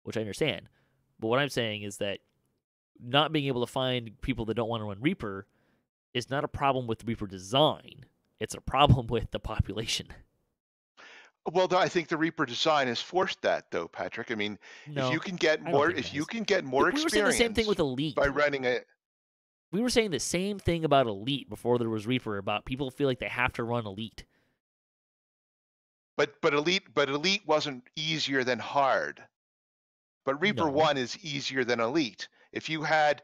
which I understand. But what I'm saying is that not being able to find people that don't want to run Reaper is not a problem with Reaper design. It's a problem with the population. Well, I think the Reaper design has forced that, though, Patrick. I mean, no, if you can get more experience, we were saying the same thing with Elite by running it. We were saying the same thing about Elite before there was Reaper. About people feel like they have to run Elite. But Elite wasn't easier than hard. But Reaper No. 1 is easier than Elite. If you had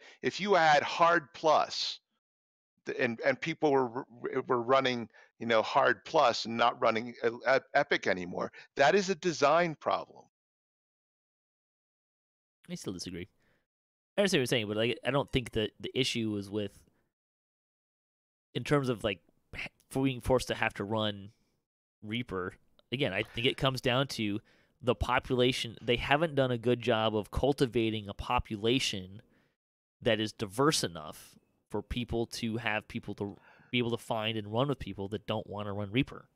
Hard Plus, and people were running, Hard Plus and not running Epic anymore, that is a design problem. I still disagree. I understand what you're saying, but like, I don't think that the issue was with, in terms of like being forced to have to run Reaper. Again, I think it comes down to the population. They haven't done a good job of cultivating a population that is diverse enough for people to be able to find and run with people that don't want to run Reaper.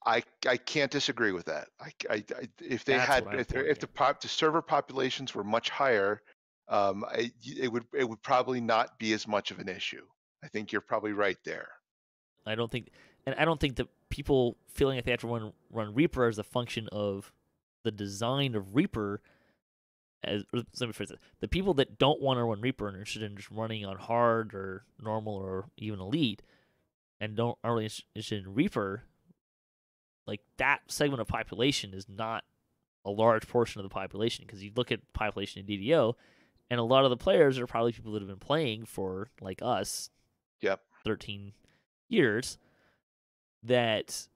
I can't disagree with that. If they That's had what I'm if pointing the server populations were much higher, it would probably not be as much of an issue. I think you're probably right there. I don't think that people feeling like they have to run Reaper as a function of the design of Reaper. Let me phrase it: the people that don't want to run Reaper and are interested in just running on hard or normal or even elite, and aren't really interested in Reaper, like that segment of population is not a large portion of the population, because you look at population in DDO, and a lot of the players are probably people that have been playing for, like us, Yep. 13 years, that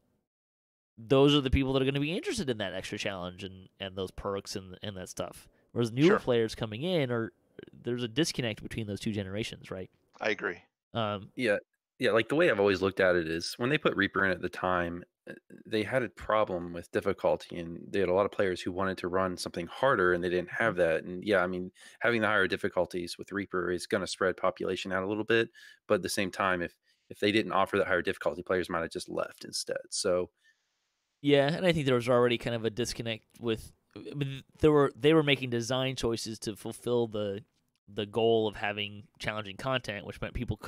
those are the people that are going to be interested in that extra challenge and those perks and that stuff. Whereas newer Sure. players coming in, there's a disconnect between those two generations, right? I agree. Yeah, like the way I've always looked at it is when they put Reaper in at the time, they had a problem with difficulty, and they had a lot of players who wanted to run something harder, and they didn't have that. And yeah, I mean, having the higher difficulties with Reaper is going to spread population out a little bit, but at the same time, if they didn't offer that higher difficulty, players might have just left instead. So yeah, and I think there was already kind of a disconnect with. I mean, they were making design choices to fulfill the goal of having challenging content, which meant people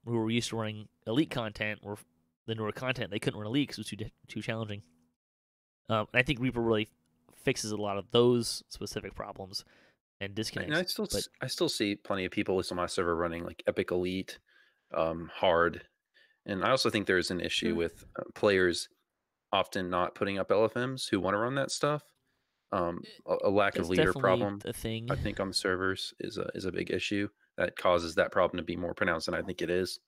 who were used to running elite content or the newer content, they couldn't run elite because it was too challenging. And I think Reaper really fixes a lot of those specific problems and disconnects. And I still see plenty of people with on my server running like Epic Elite, hard, and I also think there's an issue with players often not putting up LFMs who want to run that stuff. A lack of leader problem, a thing. I think, on the servers is a big issue that causes that problem to be more pronounced than I think it is.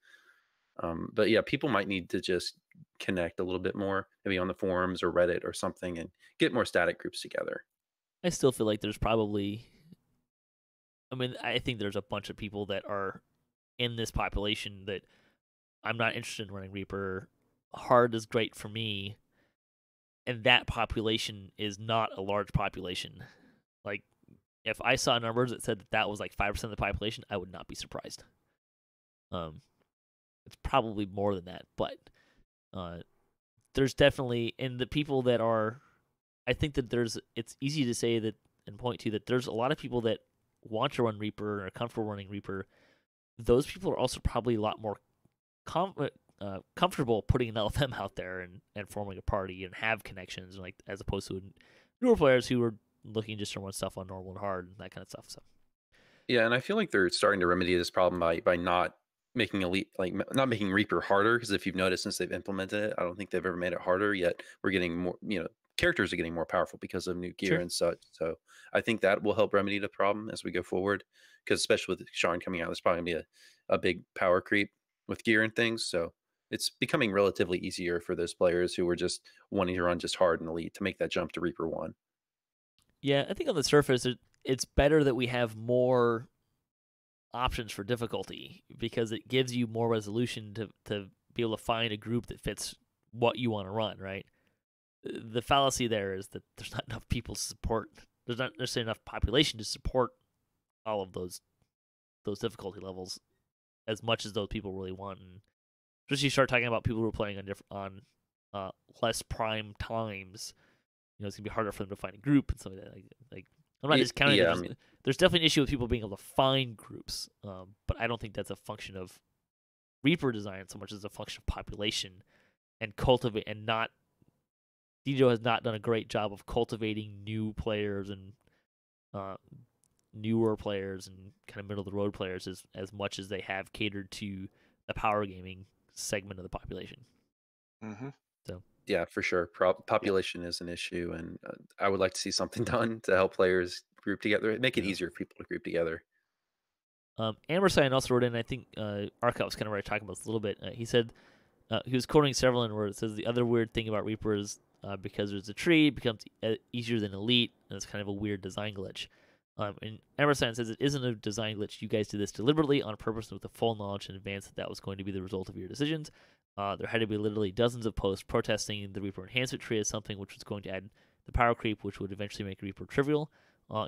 But yeah, people might need to just connect a little bit more, maybe on the forums or Reddit or something, and get more static groups together. I still feel like there's probably, I think there's a bunch of people that are in this population that I'm not interested in running Reaper. Hard is great for me, and that population is not a large population. Like, if I saw numbers that said that was like 5% of the population, I would not be surprised. It's probably more than that, but there's definitely, and the people that are, I think that it's easy to say that and point to that there's a lot of people that want to run Reaper or are comfortable running Reaper. Those people are also probably a lot more comfortable putting an LFM out there and forming a party and have connections, like, as opposed to newer players who are looking just to run stuff on normal and hard and that kind of stuff. So yeah, and I feel like they're starting to remedy this problem by not making elite, like not making Reaper harder, because if you've noticed since they've implemented it, I don't think they've ever made it harder yet. We're getting more, characters are getting more powerful because of new gear and such. So I think that will help remedy the problem as we go forward, because especially with Sharn coming out, there's probably gonna be a big power creep with gear and things. So it's becoming relatively easier for those players who were just wanting to run just hard and elite to make that jump to Reaper 1. yeah, I think on the surface it's better that we have more options for difficulty, because it gives you more resolution to be able to find a group that fits what you want to run, right? The fallacy there is that there's not enough people to support. There's not necessarily enough population to support all of those difficulty levels as much as those people really want. And especially you start talking about people who are playing on less prime times, it's gonna be harder for them to find a group and something like that. Like I'm not discounting. Yeah, there's definitely an issue with people being able to find groups, but I don't think that's a function of Reaper design so much as a function of population and cultivate, and not. DDO has not done a great job of cultivating new players and newer players and kind of middle of the road players as much as they have catered to the power gaming segment of the population. Mm-hmm. So yeah, for sure, population is an issue, and I would like to see something done to help players group together. Make it easier for people to group together. Amberstein also wrote in, I think Arkat was kind of right talking about this a little bit. He said, he was quoting several in where it says, the other weird thing about Reaper is because there's a tree, it becomes easier than Elite, and it's kind of a weird design glitch. And Amberstein says it isn't a design glitch. You guys did this deliberately on purpose with the full knowledge in advance that was going to be the result of your decisions. There had to be literally dozens of posts protesting the Reaper enhancement tree as something which was going to add the power creep, which would eventually make Reaper trivial.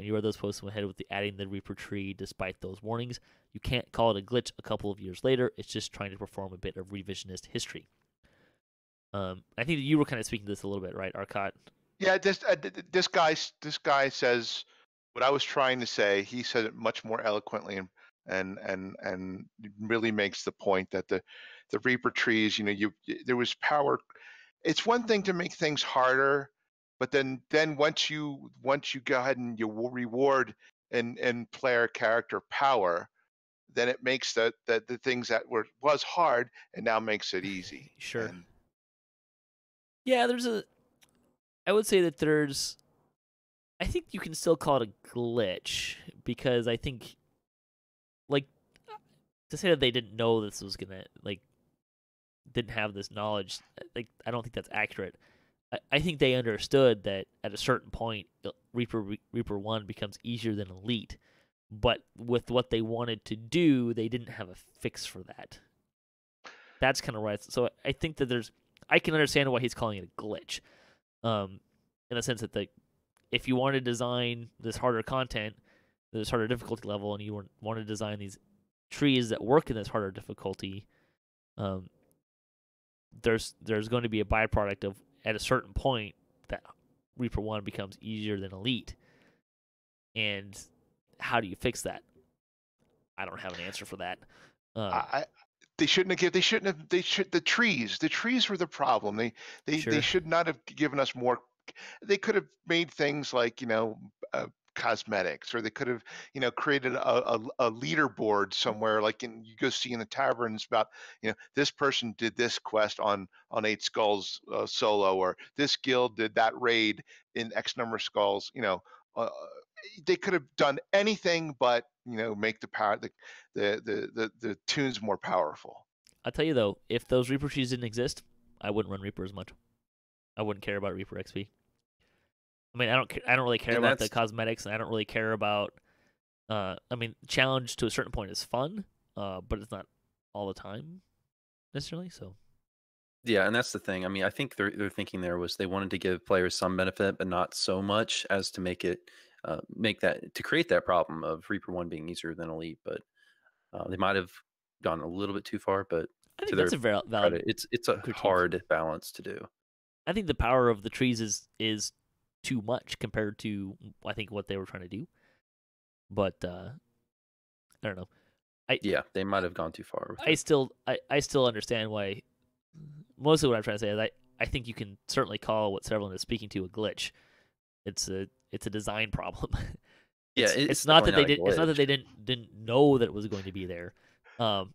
You read those posts and went ahead with the adding the Reaper tree despite those warnings. You can't call it a glitch a couple of years later. It's just trying to perform a bit of revisionist history. I think that you were kind of speaking to this a little bit, right, Arkat? Yeah, this guy says what I was trying to say. He said it much more eloquently and really makes the point that the Reaper trees, there was power. It's one thing to make things harder, but then once you go ahead and you reward and player character power, then it makes the things that was hard and now makes it easy. Sure. And, yeah, I would say that I think you can still call it a glitch, because I think, like, to say that they didn't know this was gonna, like, didn't have this knowledge, like, I don't think that's accurate. I think they understood that at a certain point, Reaper 1 becomes easier than Elite, but with what they wanted to do, they didn't have a fix for that. That's kind of right. So I think that I can understand why he's calling it a glitch, in the sense that if you want to design this harder content, this harder difficulty level, and you want to design these trees that work in this harder difficulty, there's going to be a byproduct of, at a certain point, that Reaper 1 becomes easier than Elite. And how do you fix that? I don't have an answer for that. the trees were the problem. They should not have given us more. They could have made things like, cosmetics, or they could have, created a leaderboard somewhere, like you go see in the taverns about, this person did this quest on 8 Skulls solo, or this guild did that raid in X number of skulls. They could have done anything but, make the tunes more powerful. I'll tell you though, if those Reaper trees didn't exist, I wouldn't run Reaper as much. I wouldn't care about Reaper XP. I mean, I don't really care about the cosmetics, and I don't really care about. Challenge to a certain point is fun, but it's not all the time necessarily. So. Yeah, and that's the thing. I mean, I think their thinking there was they wanted to give players some benefit, but not so much as to make it to create that problem of Reaper 1 being easier than Elite. But they might have gone a little bit too far. But I think that's a very valid credit, it's a critique. hard balance to do. I think the power of the trees is too much compared to, I think, what they were trying to do. But I don't know. Yeah, they might have gone too far. I still understand why. Mostly what I'm trying to say is I think you can certainly call what Severlin is speaking to a glitch. It's a design problem. It's not that they didn't. It's not that they didn't know that it was going to be there. And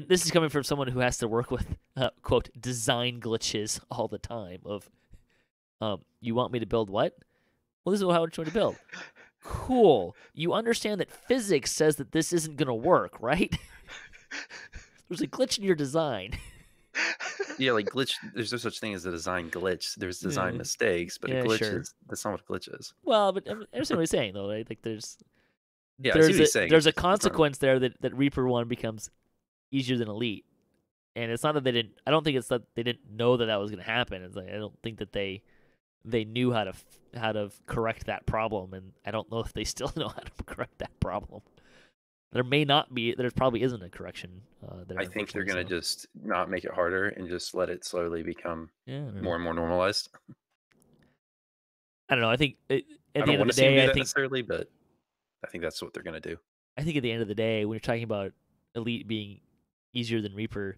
this is coming from someone who has to work with quote design glitches all the time. You want me to build what? Well, this is how I want you to build. Cool. You understand that physics says that this isn't going to work, right? There's a glitch in your design. Yeah, like glitch. There's no such thing as a design glitch. There's design mistakes, but a glitch that's not what a glitch is. Well, but I understand what he's saying, though. Right? Like there's a consequence there that Reaper 1 becomes easier than Elite, and it's not that they didn't. I don't think it's that they didn't know that was going to happen. It's like I don't think that they knew how to correct that problem, and I don't know if they still know how to correct that problem. There may not be. There probably isn't a correction there. I think they're going to just not make it harder and just let it slowly become more and more normalized. I don't know. I think at the end of the day, I think necessarily, but I think that's what they're going to do. I think at the end of the day, when you're talking about Elite being easier than Reaper,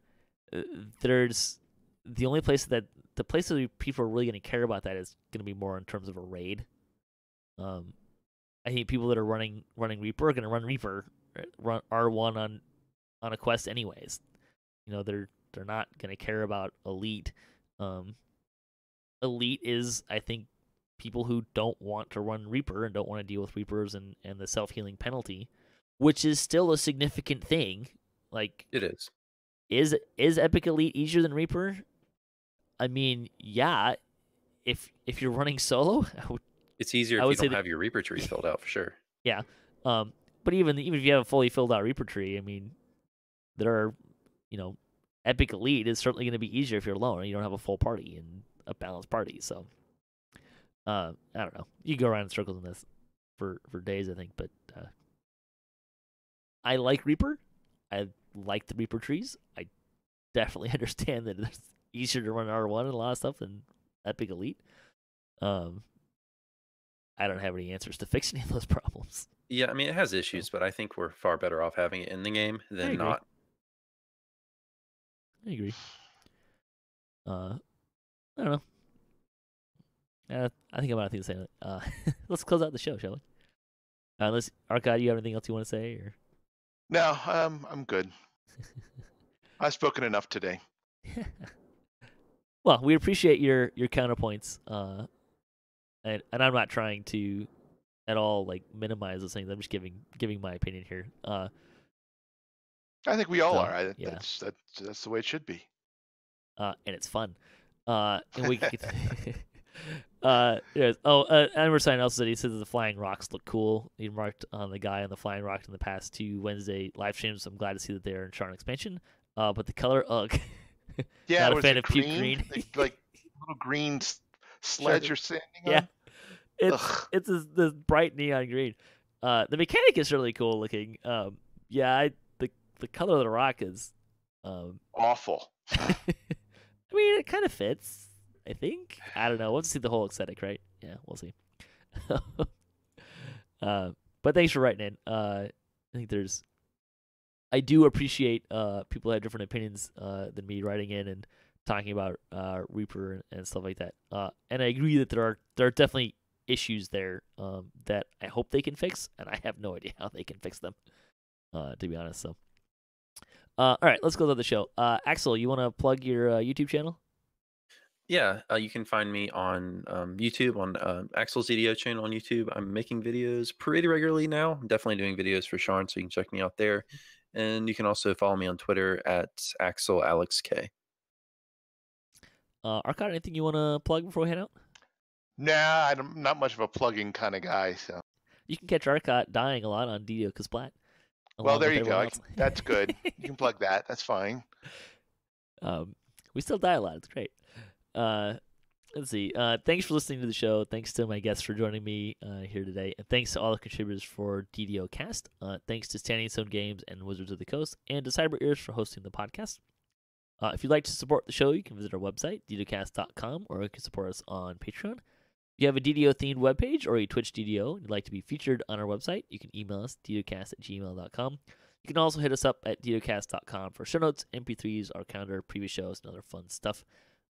there's the only place that people are really going to care about that is going to be more in terms of a raid. I think people that are running Reaper are going to run Reaper, run R1 on a quest anyways. They're not going to care about Elite. Elite is, I think, people who don't want to run Reaper and don't want to deal with Reapers and the self-healing penalty, which is still a significant thing. Like, It is. Is Epic Elite easier than Reaper? I mean, yeah. If you're running solo, It's easier if you don't have your Reaper tree filled out for sure. Yeah. But even if you have a fully filled out Reaper tree, I mean, there are, Epic Elite is certainly going to be easier if you're alone and you don't have a full party and a balanced party. So, I don't know. You go around in circles on this for days, I think. But I like Reaper. I like the Reaper trees. I definitely understand that it's easier to run R1 and a lot of stuff than Epic Elite. I don't have any answers to fix any of those problems. Yeah, I mean, it has issues, but I think we're far better off having it in the game than not. I agree. I don't know. I think I'm out of things to say. Let's close out the show, shall we? Unless, Arkat, you have anything else you want to say? Or? No, I'm good. I've spoken enough today. Well, we appreciate your counterpoints, and I'm not trying to at all like minimize those things. I'm just giving my opinion here. I think we all are. Yeah. That's the way it should be. And it's fun. And we Amber Sign also said he says the flying rocks look cool. He marked on the guy on the flying rocks in the past 2 Wednesday live streams. So I'm glad to see that they're in Sharn expansion. But the color, yeah, not a fan of puke green. like little green sledge you're standing on. Yeah, it's this bright neon green. The mechanic is really cool looking. The color of the rock is awful. I mean, it kind of fits. I think. I don't know. We'll have to see the whole aesthetic, right? Yeah, we'll see. But thanks for writing in. I think I do appreciate people who have different opinions than me writing in and talking about Reaper and stuff like that. And I agree that there are definitely issues there that I hope they can fix, and I have no idea how they can fix them, to be honest. So, all right, let's go to the show. Axel, you want to plug your YouTube channel? Yeah, you can find me on YouTube, on Axel's DDO channel on YouTube. I'm making videos pretty regularly now. I'm definitely doing videos for Sharn, so you can check me out there. And you can also follow me on Twitter at AxelAlexK. Arkat, anything you want to plug before we head out? Nah, I'm not much of a plugging kind of guy. So you can catch Arkat dying a lot on DDOCast Plat. Well, there you go. That's good. You can plug that. That's fine. We still die a lot. It's great. Let's see. Thanks for listening to the show. Thanks to my guests for joining me here today. And thanks to all the contributors for DDOcast. Thanks to Standing Stone Games and Wizards of the Coast, and to Cyber Ears for hosting the podcast. If you'd like to support the show, you can visit our website, DDOcast.com, or you can support us on Patreon. If you have a DDO-themed webpage or a Twitch DDO and you'd like to be featured on our website, you can email us, DDOcast@gmail.com. You can also hit us up at DDOcast.com for show notes, MP3s, our calendar, previous shows, and other fun stuff.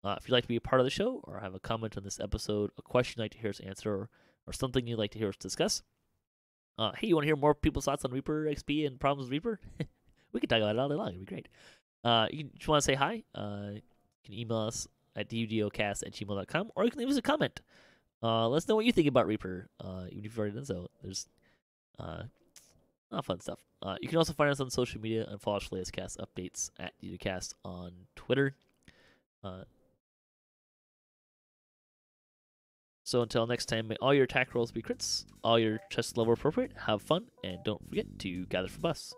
If you'd like to be a part of the show or have a comment on this episode, a question you'd like to hear us answer, or something you'd like to hear us discuss, hey, you want to hear more people's thoughts on Reaper XP and problems with Reaper? We can talk about it all day long. It'd be great. You just want to say hi? You can email us at DDOcast@gmail.com, or you can leave us a comment. Let us know what you think about Reaper, even if you've already done so. There's fun stuff. You can also find us on social media and follow us for latest cast updates at DDOcast on Twitter. So until next time, may all your attack rolls be crits, all your chest level appropriate, have fun, and don't forget to gather for bus.